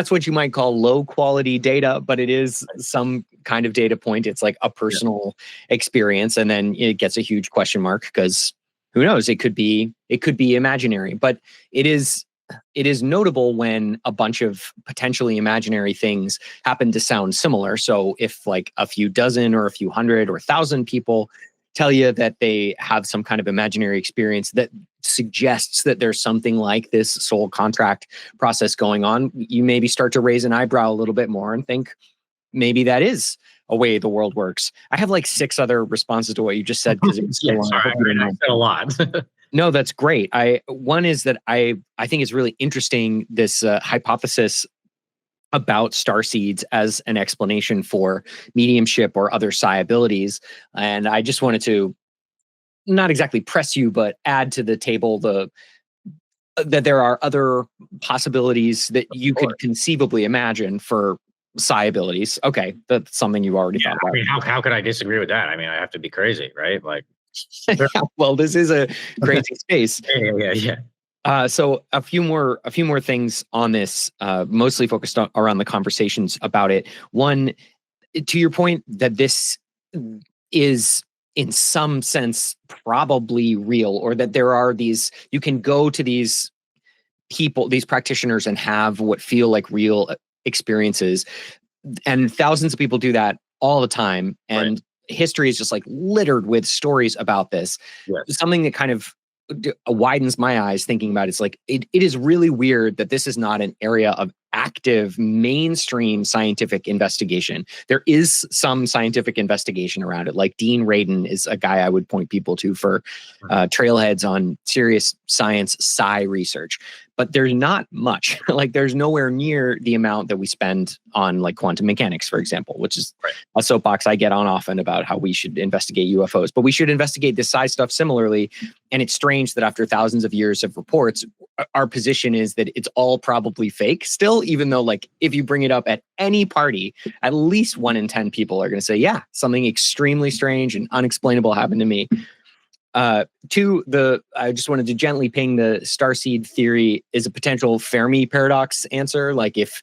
what you might call low quality data, but it is some kind of data point. It's like a personal experience, and then it gets a huge question mark because who knows? It could be imaginary, but it is notable when a bunch of potentially imaginary things happen to sound similar. So if like a few dozen or a few hundred or 1,000 people tell you that they have some kind of imaginary experience that suggests that there's something like this soul contract process going on, you maybe start to raise an eyebrow a little bit more and think maybe that is a way the world works. I have like 6 other responses to what you just said because it's so long. I said a lot. No, that's great. One is that I think it's really interesting, this hypothesis about starseeds as an explanation for mediumship or other psi abilities. And I just wanted to not exactly press you, but add to the table that there are other possibilities that you could conceivably imagine for psi abilities. Okay, that's something you already thought about. I mean, how could I disagree with that? I mean, I have to be crazy, right? Like, yeah, well, this is a crazy space. Yeah. So a few more things on this, mostly focused around the conversations about it. One, to your point that this is in some sense probably real, or that there are these, you can go to these people, these practitioners, and have what feel like real experiences. And thousands of people do that all the time. And history is just like littered with stories about this. Yes. Something that kind of widens my eyes thinking about it's like it is really weird that this is not an area of active mainstream scientific investigation. There is some scientific investigation around it. Like Dean Radin is a guy I would point people to for trailheads on serious science psi research. But there's not much. Like there's nowhere near the amount that we spend on like quantum mechanics, for example, which is a soapbox I get on often about how we should investigate UFOs. But we should investigate this psi stuff similarly. And it's strange that after thousands of years of reports, our position is that it's all probably fake still, even though like if you bring it up at any party, at least 1 in 10 people are going to say, yeah, something extremely strange and unexplainable happened to me. I just wanted to gently ping the starseed theory is a potential Fermi paradox answer. Like if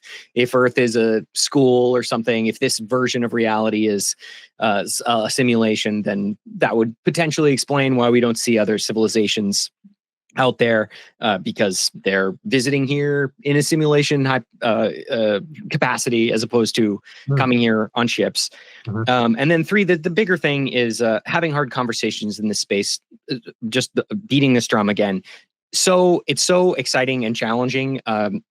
Earth is a school or something, if this version of reality is a simulation, then that would potentially explain why we don't see other civilizations out there, because they're visiting here in a simulation capacity as opposed to coming here on ships. And then 3, the bigger thing is having hard conversations in this space, just beating this drum again. So it's so exciting and challenging,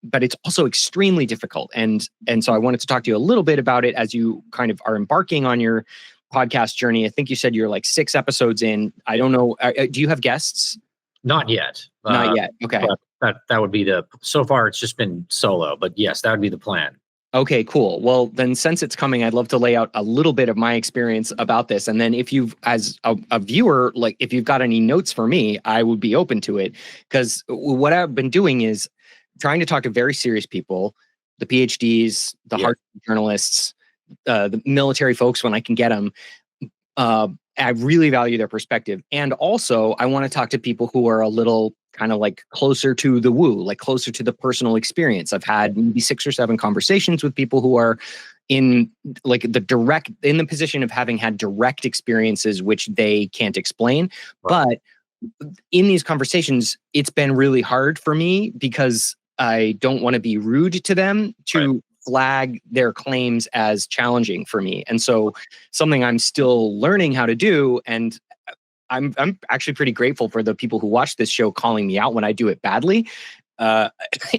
but it's also extremely difficult. And so I wanted to talk to you a little bit about it as you kind of are embarking on your podcast journey. I think you said you're like 6 episodes in. I don't know. Do you have guests? Not yet. Not yet. Okay. That would be so far it's just been solo, but yes, that would be the plan. Okay, cool. Well, then since it's coming, I'd love to lay out a little bit of my experience about this. And then if you've, as a viewer, like if you've got any notes for me, I would be open to it. Because what I've been doing is trying to talk to very serious people, the PhDs, the hard journalists, the military folks when I can get them. I really value their perspective. And also I want to talk to people who are a little kind of like closer to the woo, like closer to the personal experience. I've had maybe 6 or 7 conversations with people who are in like in the position of having had direct experiences, which they can't explain. But in these conversations, it's been really hard for me because I don't want to be rude to them to flag their claims as challenging for me. And so something I'm still learning how to do, and I'm actually pretty grateful for the people who watch this show calling me out when I do it badly,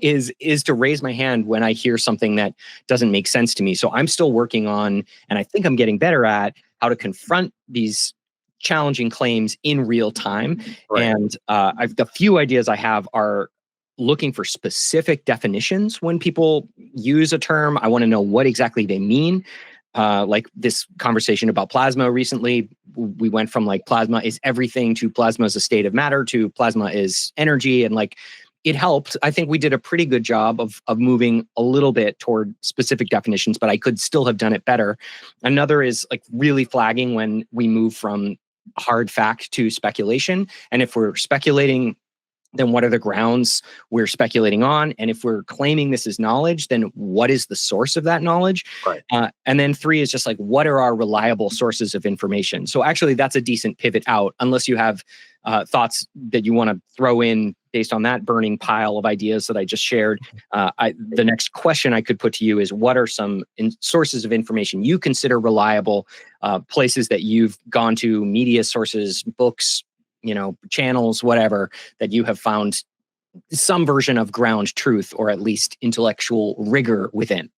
is to raise my hand when I hear something that doesn't make sense to me. So I'm still working on, and I think I'm getting better at, how to confront these challenging claims in real time. And the few ideas I have are looking for specific definitions. When people use a term, I want to know what exactly they mean. Like this conversation about plasma recently, we went from like plasma is everything to plasma is a state of matter to plasma is energy. And like it helped. I think we did a pretty good job of moving a little bit toward specific definitions, but I could still have done it better. Another is like really flagging when we move from hard fact to speculation. And if we're speculating, then what are the grounds we're speculating on? And if we're claiming this is knowledge, then what is the source of that knowledge? Right. And then 3 is just like, what are our reliable sources of information? So actually, that's a decent pivot out, unless you have thoughts that you want to throw in based on that burning pile of ideas that I just shared. The next question I could put to you is, what are some sources of information you consider reliable, places that you've gone to, media sources, books, channels, whatever, that you have found some version of ground truth or at least intellectual rigor within?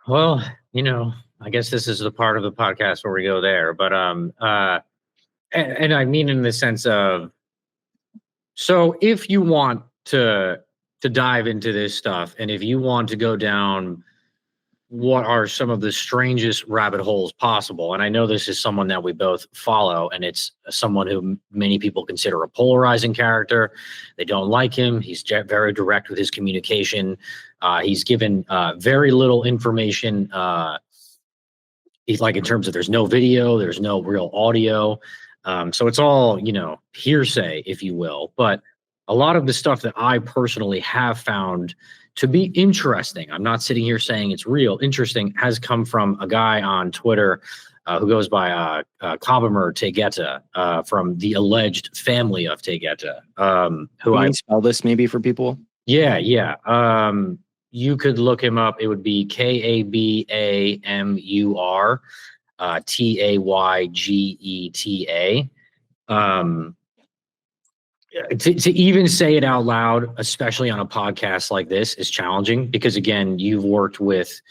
Well, I guess this is the part of the podcast where we go there, but and I mean in the sense of, so if you want to dive into this stuff, and if you want to go down what are some of the strangest rabbit holes possible, and I know this is someone that we both follow, and it's someone who many people consider a polarizing character. They don't like him. He's very direct with his communication. He's given very little information. He's like, in terms of, there's no video, there's no real audio. So it's all, hearsay, if you will. But a lot of the stuff that I personally have found to be interesting, I'm not sitting here saying it's real, interesting, has come from a guy on Twitter who goes by Kabamer Tegeta, from the alleged family of Tegeta. Can you spell this maybe for people? Yeah. You could look him up. It would be Kabamur Taygeta. To even say it out loud, especially on a podcast like this, is challenging because, again, you've worked with,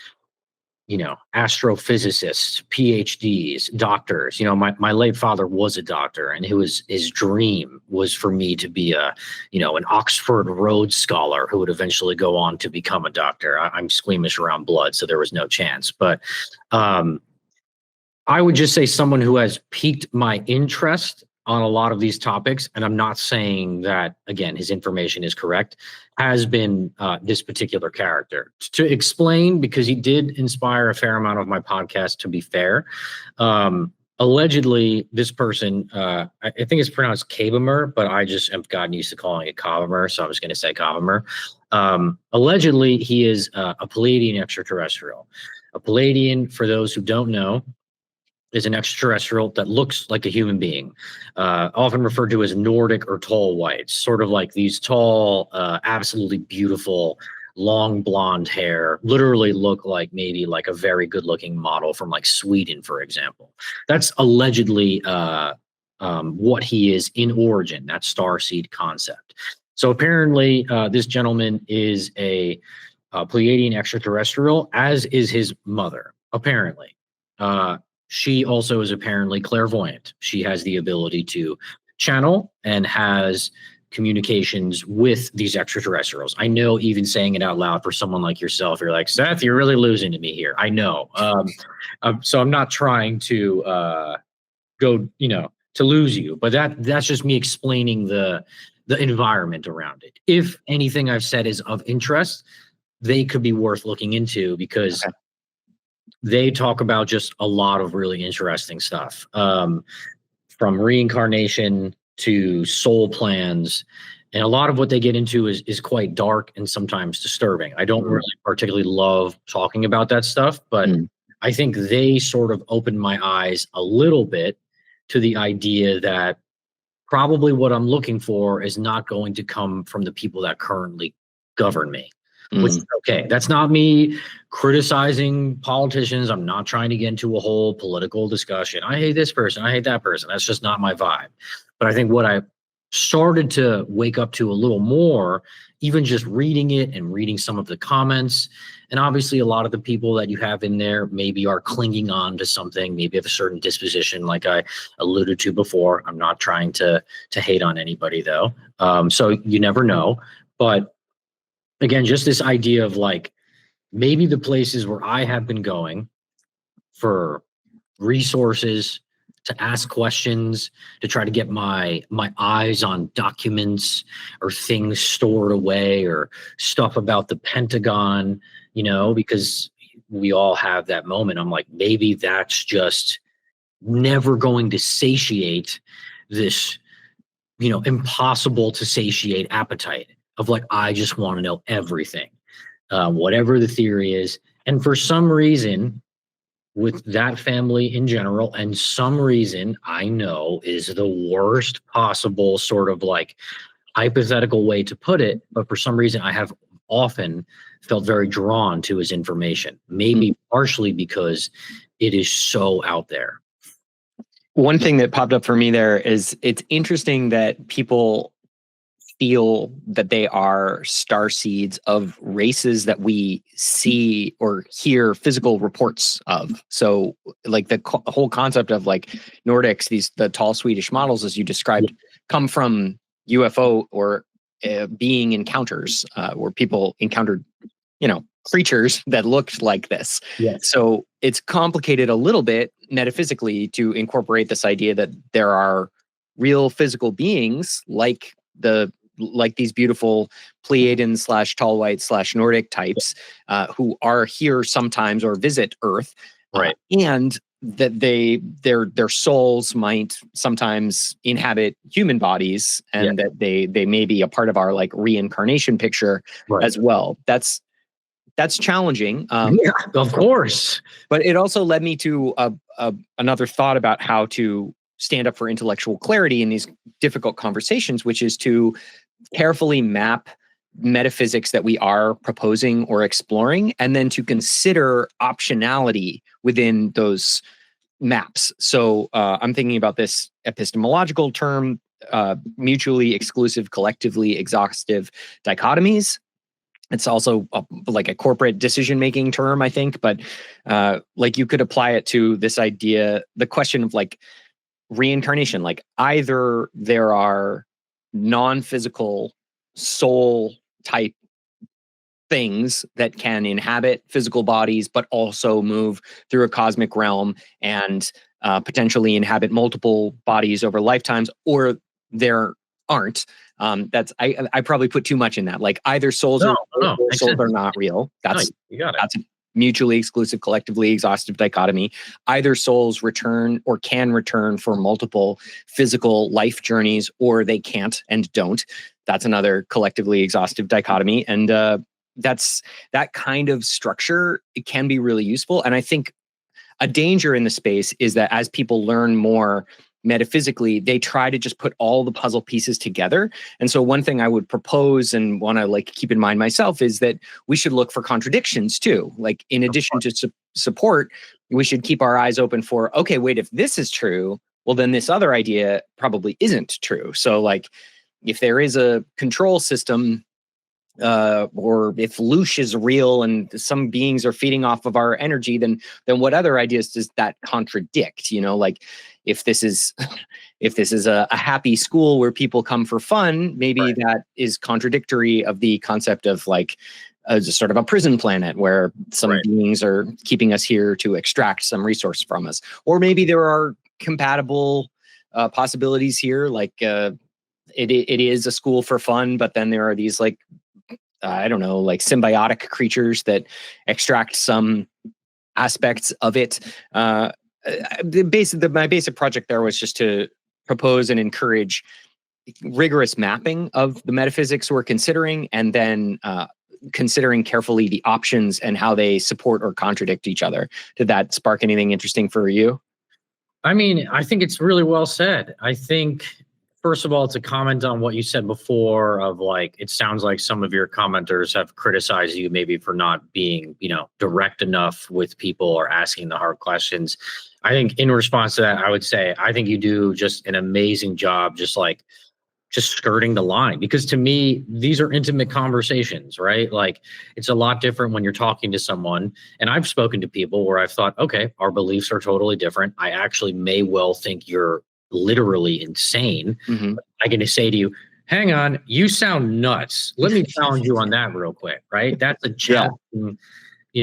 astrophysicists, PhDs, doctors. My late father was a doctor, and his dream was for me to be an Oxford Rhodes Scholar who would eventually go on to become a doctor. I'm squeamish around blood, so there was no chance. But I would just say someone who has piqued my interest on a lot of these topics, and I'm not saying that, again, his information is correct, has been this particular character. To explain, because he did inspire a fair amount of my podcast, to be fair, allegedly, this person, I think it's pronounced Kabamer, but I just have gotten used to calling it Kabamer, so I'm just going to say Kabamer. Allegedly, he is a Pleiadian extraterrestrial. A Pleiadian, for those who don't know, is an extraterrestrial that looks like a human being, often referred to as Nordic or tall whites, sort of like these tall, absolutely beautiful, long blonde hair, literally look like maybe like a very good looking model from like Sweden, for example. That's allegedly what he is in origin, that starseed concept. So apparently this gentleman is a Pleiadian extraterrestrial, as is his mother, apparently. She also is apparently clairvoyant. She has the ability to channel and has communications with these extraterrestrials. I know, even saying it out loud for someone like yourself, you're like, Seth, you're really losing to me here. I know. So I'm not trying to go, to lose you, but that's just me explaining the environment around it. If anything I've said is of interest, they could be worth looking into, because they talk about just a lot of really interesting stuff, from reincarnation to soul plans. And a lot of what they get into is quite dark and sometimes disturbing. I don't really particularly love talking about that stuff, but I think they sort of opened my eyes a little bit to the idea that probably what I'm looking for is not going to come from the people that currently govern me. Which is okay. That's not me criticizing politicians. I'm not trying to get into a whole political discussion. I hate this person, I hate that person. That's just not my vibe. But I think what I started to wake up to a little more, even just reading it and reading some of the comments, and obviously a lot of the people that you have in there maybe are clinging on to something, maybe have a certain disposition, like I alluded to before. I'm not trying to hate on anybody, though. So you never know. But again, just this idea of like, maybe the places where I have been going for resources, to ask questions, to try to get my eyes on documents or things stored away or stuff about the Pentagon, because we all have that moment. I'm like, maybe that's just never going to satiate this, impossible to satiate appetite of like, I just want to know everything, whatever the theory is. And for some reason, with that family in general, and some reason I know is the worst possible sort of like hypothetical way to put it, but for some reason I have often felt very drawn to his information, maybe partially because it is so out there. One thing that popped up for me there is it's interesting that people feel that they are starseeds of races that we see or hear physical reports of. So like the whole concept of like Nordics, the tall Swedish models, as you described, come from UFO or being encounters where people encountered, creatures that looked like this. Yes. So it's complicated a little bit metaphysically to incorporate this idea that there are real physical beings like these beautiful Pleiadian / tall white / Nordic types who are here sometimes or visit Earth, right? And that their souls might sometimes inhabit human bodies, and that they may be a part of our like reincarnation picture as well. That's challenging. Yeah, of course. But it also led me to another thought about how to stand up for intellectual clarity in these difficult conversations, which is to carefully map metaphysics that we are proposing or exploring, and then to consider optionality within those maps. So I'm thinking about this epistemological term, mutually exclusive, collectively exhaustive dichotomies. It's also like a corporate decision-making term, I think, but like you could apply it to this idea, the question of like reincarnation, like either there are non-physical soul type things that can inhabit physical bodies, but also move through a cosmic realm and potentially inhabit multiple bodies over lifetimes, or there aren't. I probably put too much in that. Like either souls are not real. That's a mutually exclusive, collectively exhaustive dichotomy. Either souls return or can return for multiple physical life journeys, or they can't and don't. That's another collectively exhaustive dichotomy. And that's that kind of structure. It can be really useful. And I think a danger in the space is that as people learn more metaphysically, they try to just put all the puzzle pieces together. And so one thing I would propose and want to like keep in mind myself is that we should look for contradictions too. Like in addition to support, we should keep our eyes open for, okay, wait, if this is true, well, then this other idea probably isn't true. So like if there is a control system, or if Loosh is real and some beings are feeding off of our energy, then what other ideas does that contradict? Like if this is a happy school where people come for fun, maybe that is contradictory of the concept of like just sort of a prison planet where some beings are keeping us here to extract some resource from us. Or maybe there are compatible possibilities here, like it is a school for fun, but then there are these like I don't know, like symbiotic creatures that extract some aspects of it. My basic project there was just to propose and encourage rigorous mapping of the metaphysics we're considering, and then considering carefully the options and how they support or contradict each other. Did that spark anything interesting for you? I mean, I think it's really well said. I think, first of all, to comment on what you said before of like, it sounds like some of your commenters have criticized you maybe for not being, direct enough with people or asking the hard questions. I think in response to that, I would say, I think you do just an amazing job, just skirting the line, because to me, these are intimate conversations, right? Like it's a lot different when you're talking to someone. And I've spoken to people where I've thought, okay, our beliefs are totally different. I actually may well think you're literally insane. Mm-hmm. I can say to you, hang on, you sound nuts. Let me challenge you on that real quick, right? That's a challenging,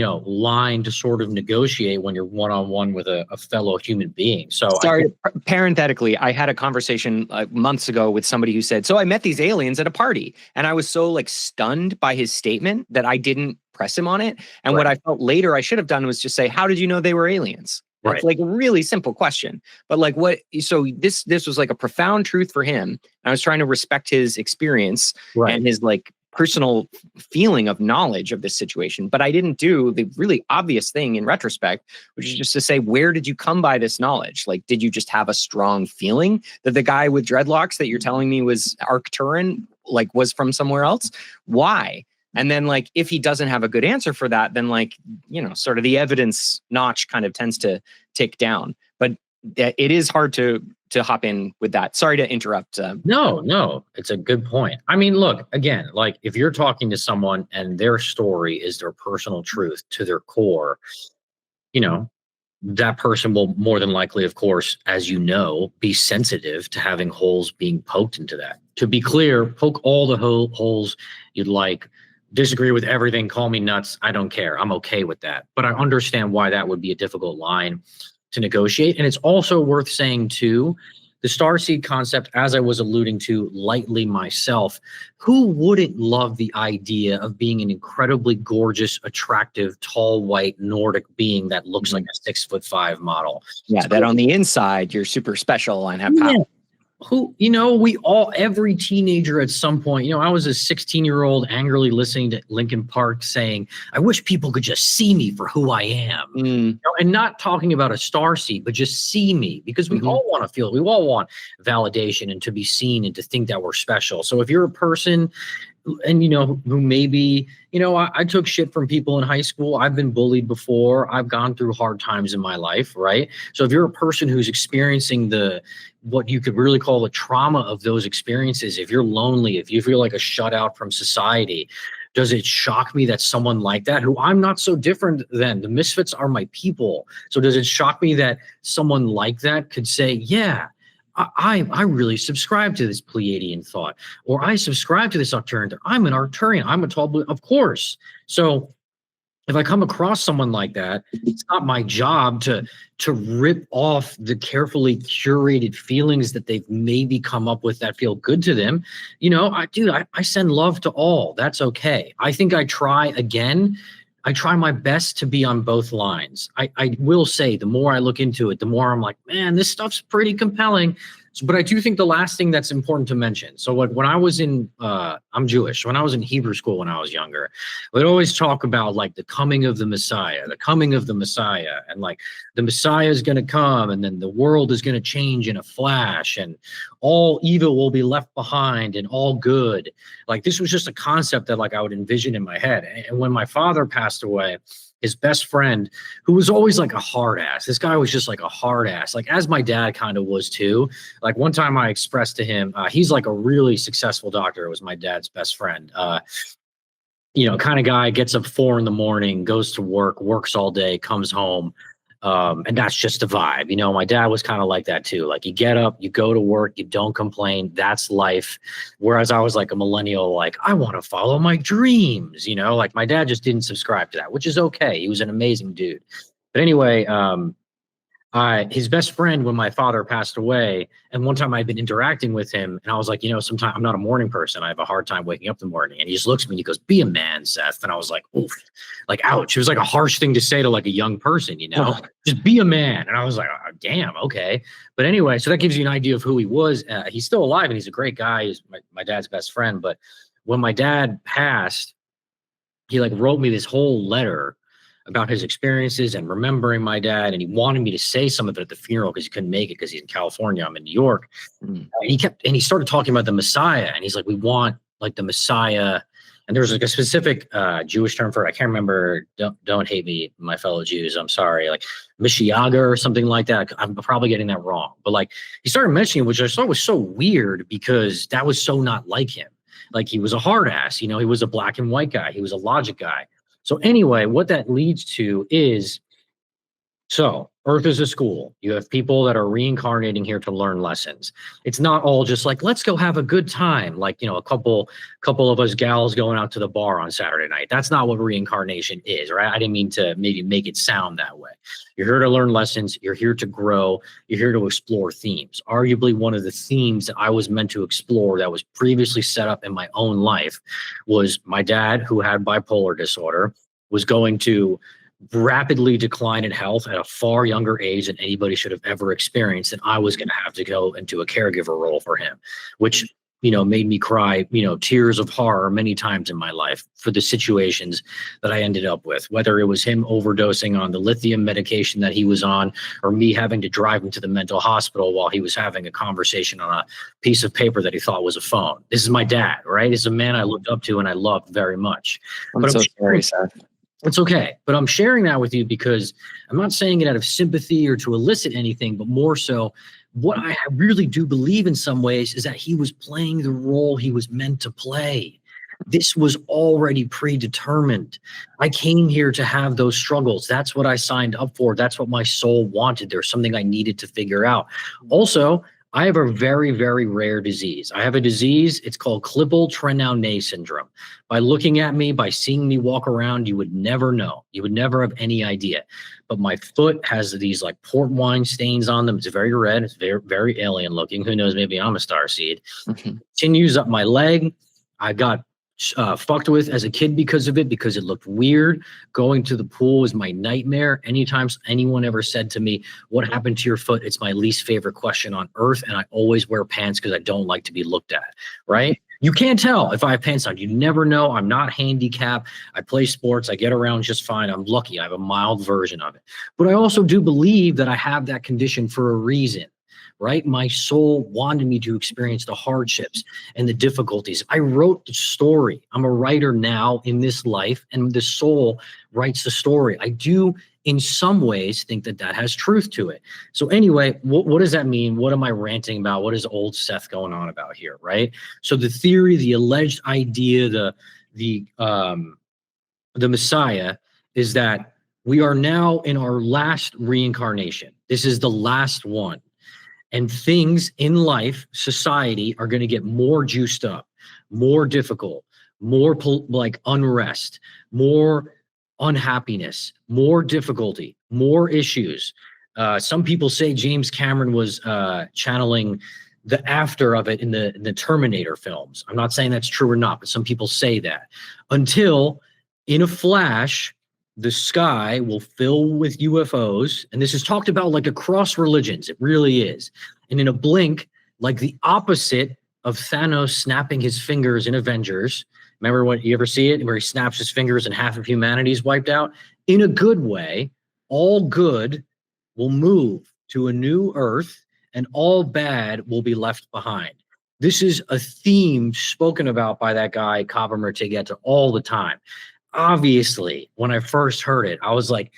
line to sort of negotiate when you're one-on-one with a fellow human being. So sorry, parenthetically, I had a conversation months ago with somebody who said, so I met these aliens at a party, and I was so like stunned by his statement that I didn't press him on it. And what I felt later I should have done was just say, how did you know they were aliens? It's like a really simple question, but like so this was like a profound truth for him. I was trying to respect his experience and his like personal feeling of knowledge of this situation, but I didn't do the really obvious thing in retrospect, which is just to say, where did you come by this knowledge? Like, did you just have a strong feeling that the guy with dreadlocks that you're telling me was Arcturan, like was from somewhere else? Why? And then like, if he doesn't have a good answer for that, then like, sort of the evidence notch kind of tends to tick down, but it is hard to hop in with that. Sorry to interrupt. No, it's a good point. I mean, look, again, like if you're talking to someone and their story is their personal truth to their core, that person will more than likely, of course, as you know, be sensitive to having holes being poked into that. To be clear, poke all the holes you'd like. Disagree with everything, call me nuts. I don't care. I'm okay with that. But I understand why that would be a difficult line to negotiate. And it's also worth saying too, the starseed concept, as I was alluding to lightly myself, who wouldn't love the idea of being an incredibly gorgeous, attractive, tall, white Nordic being that looks like a 6'5" model? Yeah, so that on the inside, you're super special and have power. Every teenager at some point, I was a 16-year-old angrily listening to Linkin Park saying, I wish people could just see me for who I am. And not talking about a starseed, but just see me, because we all want to feel, we all want validation and to be seen and to think that we're special. So if you're a person and, who maybe, I took shit from people in high school. I've been bullied before. I've gone through hard times in my life, right? So if you're a person who's experiencing what you could really call the trauma of those experiences, if you're lonely, if you feel like a shutout from society, does it shock me that someone like that, who I'm not so different than, the misfits are my people. So does it shock me that someone like that could say, yeah, I really subscribe to this Pleiadian thought, or I subscribe to this Arcturian. I'm an Arcturian. I'm a tall blue, of course. So if I come across someone like that, it's not my job to rip off the carefully curated feelings that they've maybe come up with that feel good to them. I send love to all. That's okay. I think I try my best to be on both lines. I will say, the more I look into it, the more I'm like, man, this stuff's pretty compelling. But I do think the last thing that's important to mention. So when I was in, I'm Jewish. When I was in Hebrew school when I was younger, we'd always talk about like the coming of the Messiah, and like the Messiah is going to come, and then the world is going to change in a flash, and all evil will be left behind and all good. Like this was just a concept that like I would envision in my head. And when my father passed away, his best friend, who was always like a hard ass. This guy was just like a hard ass, like as my dad kind of was too. Like one time I expressed to him, he's like a really successful doctor. It was my dad's best friend. Kind of guy, gets up 4 a.m, goes to work, works all day, comes home. And that's just the vibe. My dad was kind of like that too. Like you get up, you go to work, you don't complain. That's life. Whereas I was like a millennial, like I want to follow my dreams, like my dad just didn't subscribe to that, which is okay. He was an amazing dude. But anyway, his best friend, when my father passed away, and one time I'd been interacting with him, and I was like, sometimes I'm not a morning person. I have a hard time waking up in the morning. And he just looks at me and he goes, be a man, Seth. And I was like, oof, like, ouch. It was like a harsh thing to say to like a young person, just be a man. And I was like, oh, damn, okay. But anyway, so that gives you an idea of who he was. He's still alive and he's a great guy. He's my dad's best friend. But when my dad passed, he like wrote me this whole letter about his experiences and remembering my dad. And he wanted me to say some of it at the funeral because he couldn't make it because he's in California. I'm in New York. And he started talking about the Messiah. And he's like, we want like the Messiah. And there's like a specific Jewish term for it. I can't remember. Don't hate me, my fellow Jews. I'm sorry. Like Mashiach or something like that. I'm probably getting that wrong. But like he started mentioning it, which I thought was so weird because that was so not like him. Like he was a hard ass, he was a black and white guy. He was a logic guy. So anyway, what that leads to is, So, Earth is a school. You have people that are reincarnating here to learn lessons. It's not all just like, let's go have a good time. Like, a couple of us gals going out to the bar on Saturday night. That's not what reincarnation is, right? I didn't mean to maybe make it sound that way. You're here to learn lessons. You're here to grow. You're here to explore themes. Arguably, one of the themes that I was meant to explore that was previously set up in my own life was my dad, who had bipolar disorder, was going to rapidly decline in health at a far younger age than anybody should have ever experienced. And I was going to have to go into a caregiver role for him, which, made me cry, tears of horror many times in my life for the situations that I ended up with, whether it was him overdosing on the lithium medication that he was on, or me having to drive him to the mental hospital while he was having a conversation on a piece of paper that he thought was a phone. This is my dad, right? This is a man I looked up to and I loved very much. I'm so sorry, Seth. It's okay. But I'm sharing that with you because I'm not saying it out of sympathy or to elicit anything, but more so what I really do believe in some ways is that he was playing the role he was meant to play. This was already predetermined. I came here to have those struggles. That's what I signed up for. That's what my soul wanted. There's something I needed to figure out. Also, I have a very, very rare disease. I have a disease. It's called Klippel-Trenaunay syndrome. By looking at me, by seeing me walk around, you would never know. You would never have any idea. But my foot has these like port wine stains on them. It's very red. It's very, very alien looking. Who knows? Maybe I'm a starseed. Continues up my leg. I got fucked with as a kid because of it, because it looked weird. Going to the pool was my nightmare. Anytime anyone ever said to me, what happened to your foot? It's my least favorite question on earth. And I always wear pants because I don't like to be looked at, right? You can't tell if I have pants on. You never know. I'm not handicapped. I play sports. I get around just fine. I'm lucky. I have a mild version of it. But I also do believe that I have that condition for a reason. Right? My soul wanted me to experience the hardships and the difficulties. I wrote the story. I'm a writer now in this life, and the soul writes the story. I do, in some ways, think that that has truth to it. So anyway, what does that mean? What am I ranting about? What is old Seth going on about here, right? So the theory, the alleged idea, the Messiah is that we are now in our last reincarnation. This is the last one. And things in life, society, are going to get more juiced up, more difficult, more like unrest, more unhappiness, more difficulty, more issues. Some people say James Cameron was channeling the after of it in the Terminator films. I'm not saying that's true or not, but some people say that. Until, in a flash, the sky will fill with UFOs, and this is talked about like across religions. It really is. And in a blink, like the opposite of Thanos snapping his fingers in Avengers. Remember when you ever see it where he snaps his fingers and half of humanity is wiped out? In a good way, all good will move to a new Earth, and all bad will be left behind. This is a theme spoken about by that guy, Kaba Murtigeta, all the time. Obviously, when I first heard it, I was like,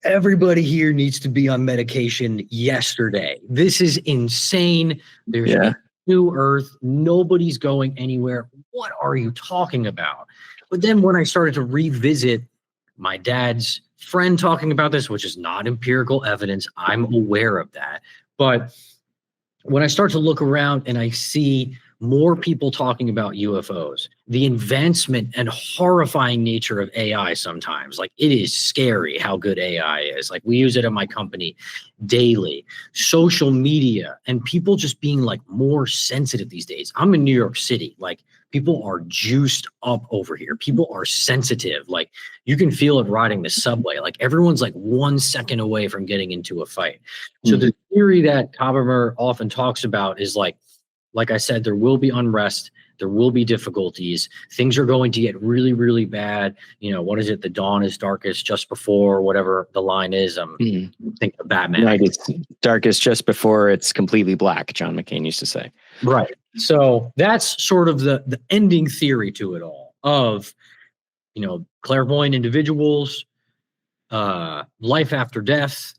everybody here needs to be on medication yesterday. This is insane. There's a new Earth. Nobody's going anywhere. What are you talking about? But then when I started to revisit my dad's friend talking about this, which is not empirical evidence, I'm aware of that. But when I start to look around and I see more people talking about UFOs, the advancement and horrifying nature of AI sometimes, like it is scary how good AI is. Like we use it in my company daily, social media, and people just being like more sensitive these days. I'm in New York City. Like people are juiced up over here. People are sensitive. Like you can feel it riding the subway. Like everyone's like 1 second away from getting into a fight. So the theory that Kabamer often talks about is like I said, there will be unrest. There will be difficulties. Things are going to get really, really bad. You know, what is it? The dawn is darkest just before whatever the line is. I think of Batman. Right. It's darkest just before it's completely black, John McCain used to say. Right. So that's sort of the ending theory to it all of, you know, clairvoyant individuals, life after death,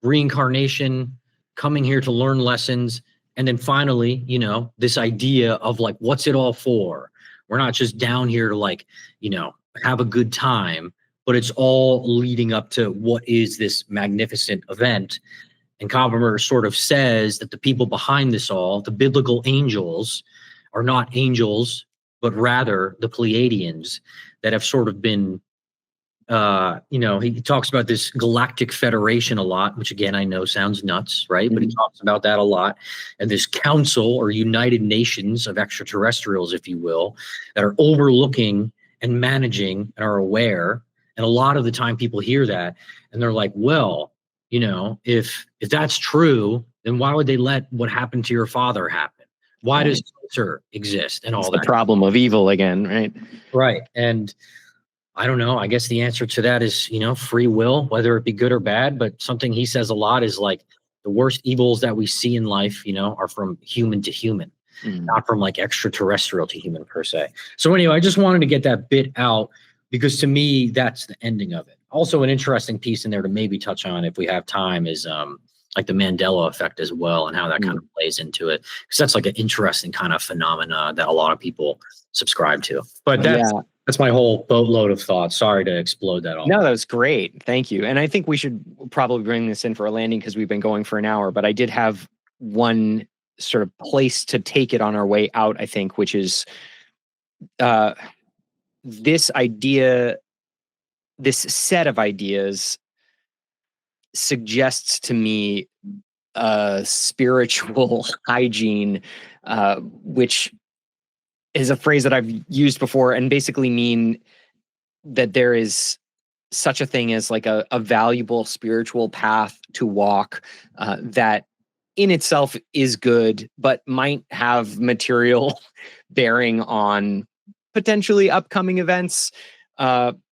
reincarnation, coming here to learn lessons. And then finally, you know, this idea of like, what's it all for? We're not just down here to like, you know, have a good time, but it's all leading up to what is this magnificent event. And Covermer sort of says that the people behind this all, the biblical angels, are not angels, but rather the Pleiadians that have sort of been, he talks about this galactic federation a lot, which again, I know sounds nuts, right? But he talks about that a lot. And this council or United Nations of extraterrestrials, if you will, that are overlooking and managing and are aware. And a lot of the time people hear that and they're like, well, if that's true, then why would they let what happened to your father happen? Why does cancer exist and all that? The problem of evil again, right? Right. And I don't know. I guess the answer to that is, free will, whether it be good or bad. But something he says a lot is like the worst evils that we see in life, are from human to human, not from like extraterrestrial to human per se. So anyway, I just wanted to get that bit out because to me, that's the ending of it. Also, an interesting piece in there to maybe touch on if we have time is like the Mandela effect as well and how that kind of plays into it. Because that's like an interesting kind of phenomena that a lot of people subscribe to. But that's my whole boatload of thoughts. Sorry to explode that all. No, that was great. Thank you. And I think we should probably bring this in for a landing because we've been going for an hour. But I did have one sort of place to take it on our way out, I think, which is this idea, this set of ideas suggests to me spiritual hygiene, which is a phrase that I've used before and basically mean that there is such a thing as like a valuable spiritual path to walk that in itself is good, but might have material bearing on potentially upcoming events.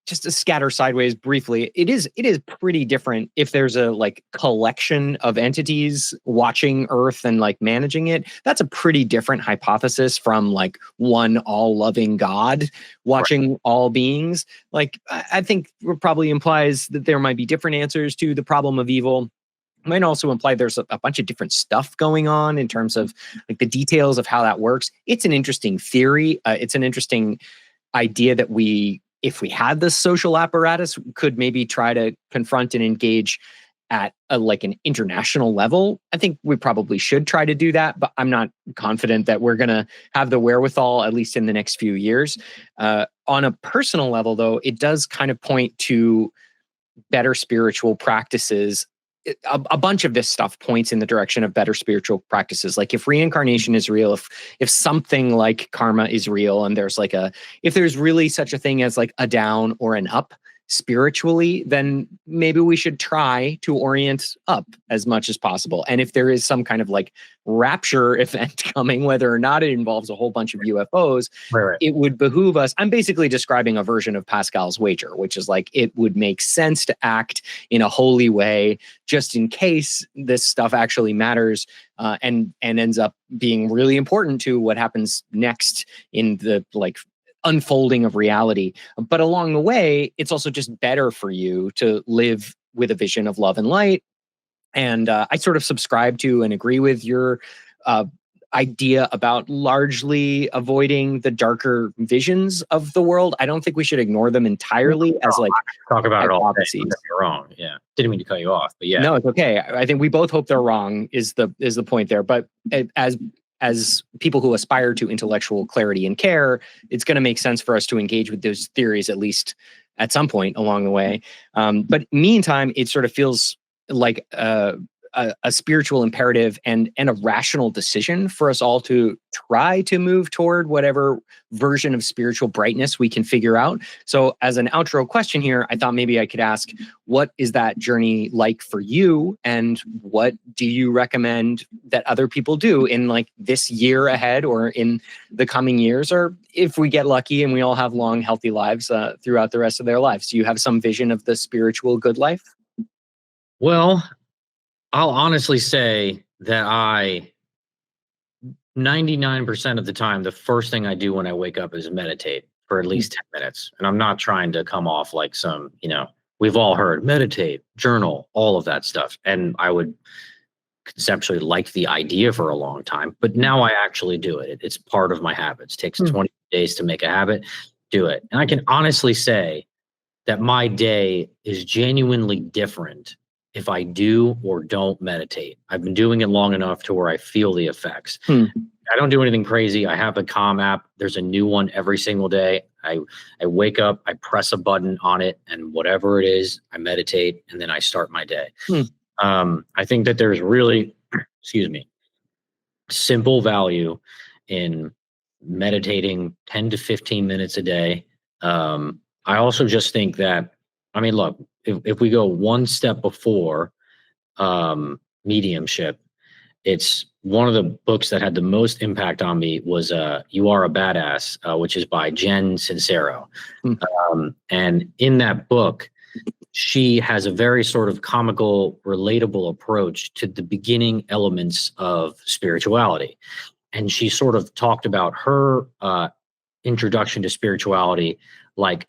Just to scatter sideways briefly, it is pretty different if there's a like collection of entities watching Earth and like managing it. That's a pretty different hypothesis from like one all-loving God watching all beings. Like I think it probably implies that there might be different answers to the problem of evil. It might also imply there's a bunch of different stuff going on in terms of like the details of how that works. It's an interesting theory. It's an interesting idea that if we had this social apparatus, could maybe try to confront and engage at like an international level. I think we probably should try to do that, but I'm not confident that we're going to have the wherewithal, at least in the next few years. On a personal level, though, it does kind of point to better spiritual practices. A bunch of this stuff points in the direction of better spiritual practices. Like if reincarnation is real, if something like karma is real, and there's like if there's really such a thing as like a down or an up spiritually, then maybe we should try to orient up as much as possible. And if there is some kind of like rapture event coming, whether or not it involves a whole bunch of UFOs, right. It would behoove us. I'm basically describing a version of Pascal's wager, which is like, it would make sense to act in a holy way, just in case this stuff actually matters and ends up being really important to what happens next in the like unfolding of reality. But along the way, it's also just better for you to live with a vision of love and light. And I sort of subscribe to and agree with your idea about largely avoiding the darker visions of the world. I don't think we should ignore them entirely as like talk about hypotheses. It all. You're wrong. Yeah, didn't mean to cut you off, but yeah, no, it's okay. I think we both hope they're wrong. Is the point there? But as people who aspire to intellectual clarity and care, it's going to make sense for us to engage with those theories at least at some point along the way. But meantime, it sort of feels like a spiritual imperative and a rational decision for us all to try to move toward whatever version of spiritual brightness we can figure out. So as an outro question here, I thought maybe I could ask, what is that journey like for you? And what do you recommend that other people do in like this year ahead or in the coming years? Or if we get lucky and we all have long, healthy lives throughout the rest of their lives, do you have some vision of the spiritual good life? Well, I'll honestly say that 99% of the time, the first thing I do when I wake up is meditate for at least 10 minutes. And I'm not trying to come off like some, we've all heard meditate, journal, all of that stuff. And I would conceptually like the idea for a long time, but now I actually do it. It's part of my habits. It takes 20 days to make a habit, do it. And I can honestly say that my day is genuinely different if I do or don't meditate. I've been doing it long enough to where I feel the effects. I don't do anything crazy. I have a Calm app. There's a new one every single day. I wake up, I press a button on it, and whatever it is, I meditate, and then I start my day. I think that there's really, excuse me, simple value in meditating 10 to 15 minutes a day. I also just think that, I mean, look, if we go one step before mediumship, it's one of the books that had the most impact on me was You Are a Badass, which is by Jen Sincero. And in that book, she has a very sort of comical, relatable approach to the beginning elements of spirituality. And she sort of talked about her introduction to spirituality, like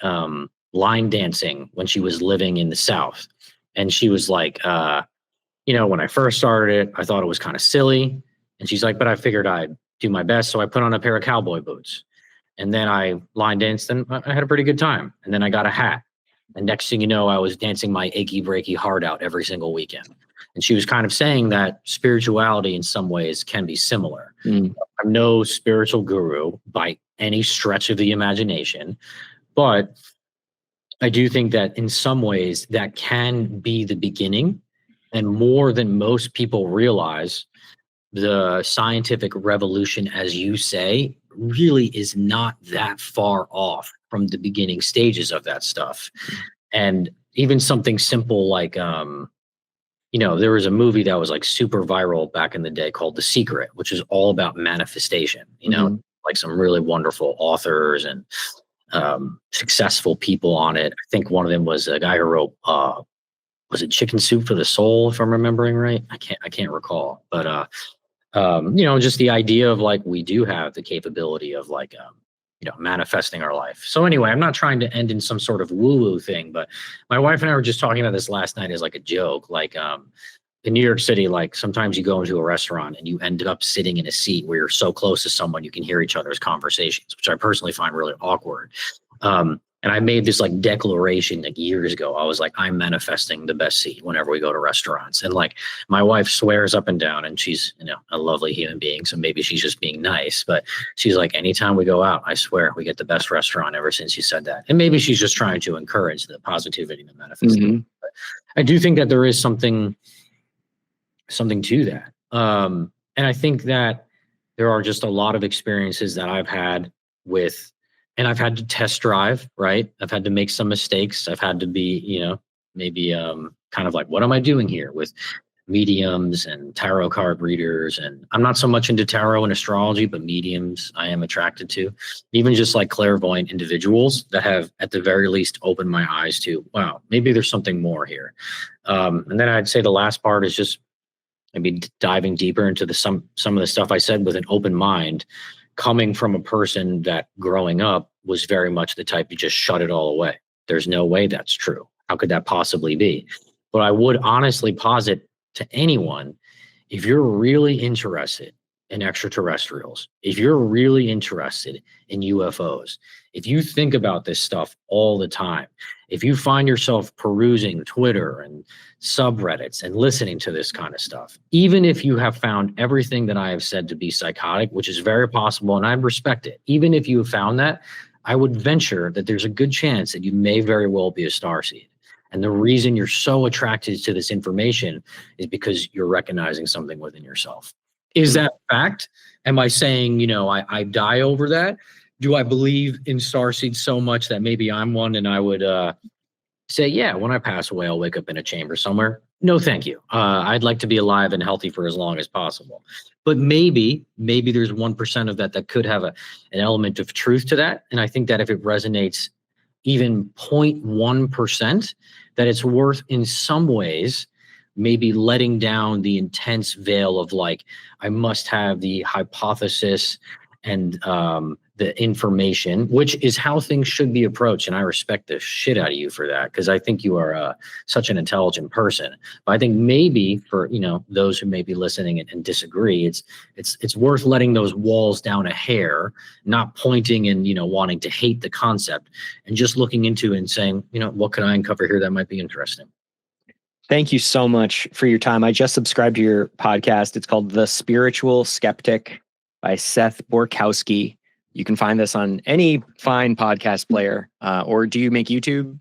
line dancing when she was living in the South. And she was like, when I first started it, I thought it was kind of silly. And she's like, but I figured I'd do my best. So I put on a pair of cowboy boots. And then I line danced and I had a pretty good time. And then I got a hat. And next thing you know, I was dancing my achy breaky heart out every single weekend. And she was kind of saying that spirituality in some ways can be similar. I'm no spiritual guru by any stretch of the imagination, but I do think that in some ways that can be the beginning. And more than most people realize, the scientific revolution, as you say, really is not that far off from the beginning stages of that stuff. And even something simple like, there was a movie that was like super viral back in the day called The Secret, which is all about manifestation, like some really wonderful authors and successful people on it. I think one of them was a guy who wrote, was it Chicken Soup for the Soul, if I'm remembering right? I can't recall, but just the idea of like, we do have the capability of like, manifesting our life. So anyway, I'm not trying to end in some sort of woo-woo thing, but my wife and I were just talking about this last night as like a joke. Like in New York City, like sometimes you go into a restaurant and you end up sitting in a seat where you're so close to someone you can hear each other's conversations, which I personally find really awkward. And I made this like declaration like years ago. I was like, I'm manifesting the best seat whenever we go to restaurants. And like my wife swears up and down, and she's, a lovely human being. So maybe she's just being nice, but she's like, anytime we go out, I swear we get the best restaurant ever since you said that. And maybe she's just trying to encourage the positivity and the manifestation. But I do think that there is something to that. And I think that there are just a lot of experiences that I've had with, and I've had to test drive, right? I've had to make some mistakes. I've had to be, maybe kind of like, what am I doing here with mediums and tarot card readers? And I'm not so much into tarot and astrology, but mediums I am attracted to. Even just like clairvoyant individuals that have at the very least opened my eyes to, wow, maybe there's something more here. And then I'd say the last part is just maybe diving deeper into some of the stuff I said with an open mind, coming from a person that growing up was very much the type to just shut it all away. There's no way that's true. How could that possibly be? But I would honestly posit to anyone, if you're really interested in extraterrestrials, if you're really interested in UFOs, if you think about this stuff all the time, if you find yourself perusing Twitter and subreddits and listening to this kind of stuff, even if you have found everything that I have said to be psychotic, which is very possible, and I respect it, even if you have found that, I would venture that there's a good chance that you may very well be a starseed. And the reason you're so attracted to this information is because you're recognizing something within yourself. Is that fact? Am I saying, I die over that? Do I believe in starseeds so much that maybe I'm one and I would say, yeah, when I pass away, I'll wake up in a chamber somewhere? No, thank you. I'd like to be alive and healthy for as long as possible. But maybe there's 1% of that could have an element of truth to that. And I think that if it resonates even 0.1%, that it's worth in some ways maybe letting down the intense veil of like, I must have the hypothesis and the information, which is how things should be approached. And I respect the shit out of you for that, because I think you are such an intelligent person. But I think maybe for, those who may be listening and disagree, it's worth letting those walls down a hair, not pointing and, wanting to hate the concept, and just looking into it and saying, what can I uncover here that might be interesting? Thank you so much for your time. I just subscribed to your podcast. It's called The Spiritual Skeptic by Seth Borkowski. You can find this on any fine podcast player. Or do you make YouTube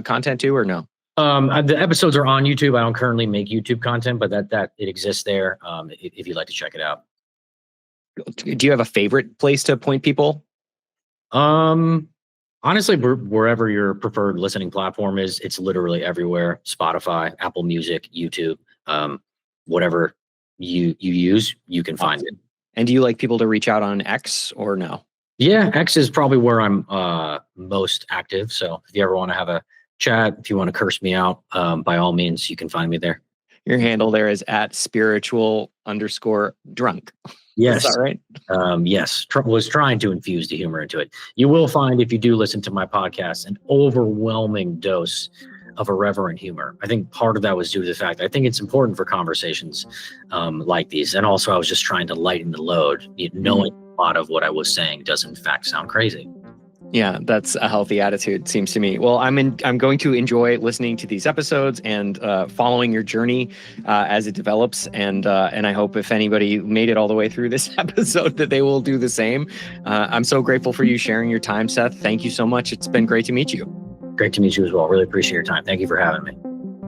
content too, or no? The episodes are on YouTube. I don't currently make YouTube content, but that it exists there. If you'd like to check it out. Do you have a favorite place to point people? Honestly, wherever your preferred listening platform is, it's literally everywhere. Spotify, Apple Music, YouTube, whatever you use, you can find it. And do you like people to reach out on X or no? Yeah, X is probably where I'm most active. So if you ever want to have a chat, if you want to curse me out, by all means, you can find me there. Your handle there is @spiritual_drunk. Yes. Is that right? Yes. Was trying to infuse the humor into it. You will find, if you do listen to my podcast, an overwhelming dose of irreverent humor. I think part of that was due to the fact I think it's important for conversations like these. And also I was just trying to lighten the load, knowing a lot of what I was saying does in fact sound crazy. Yeah, that's a healthy attitude, seems to me. Well, I'm going to enjoy listening to these episodes and following your journey as it develops. And I hope if anybody made it all the way through this episode that they will do the same. I'm so grateful for you sharing your time, Seth. Thank you so much. It's been great to meet you. Great to meet you as well. Really appreciate your time. Thank you for having me.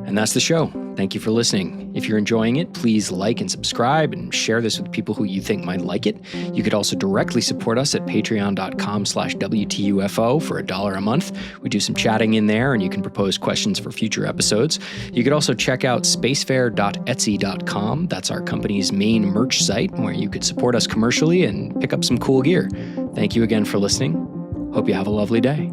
And that's the show. Thank you for listening. If you're enjoying it, please like and subscribe and share this with people who you think might like it. You could also directly support us at patreon.com/WTUFO for $1 a month. We do some chatting in there and you can propose questions for future episodes. You could also check out spacefair.etsy.com. That's our company's main merch site where you could support us commercially and pick up some cool gear. Thank you again for listening. Hope you have a lovely day.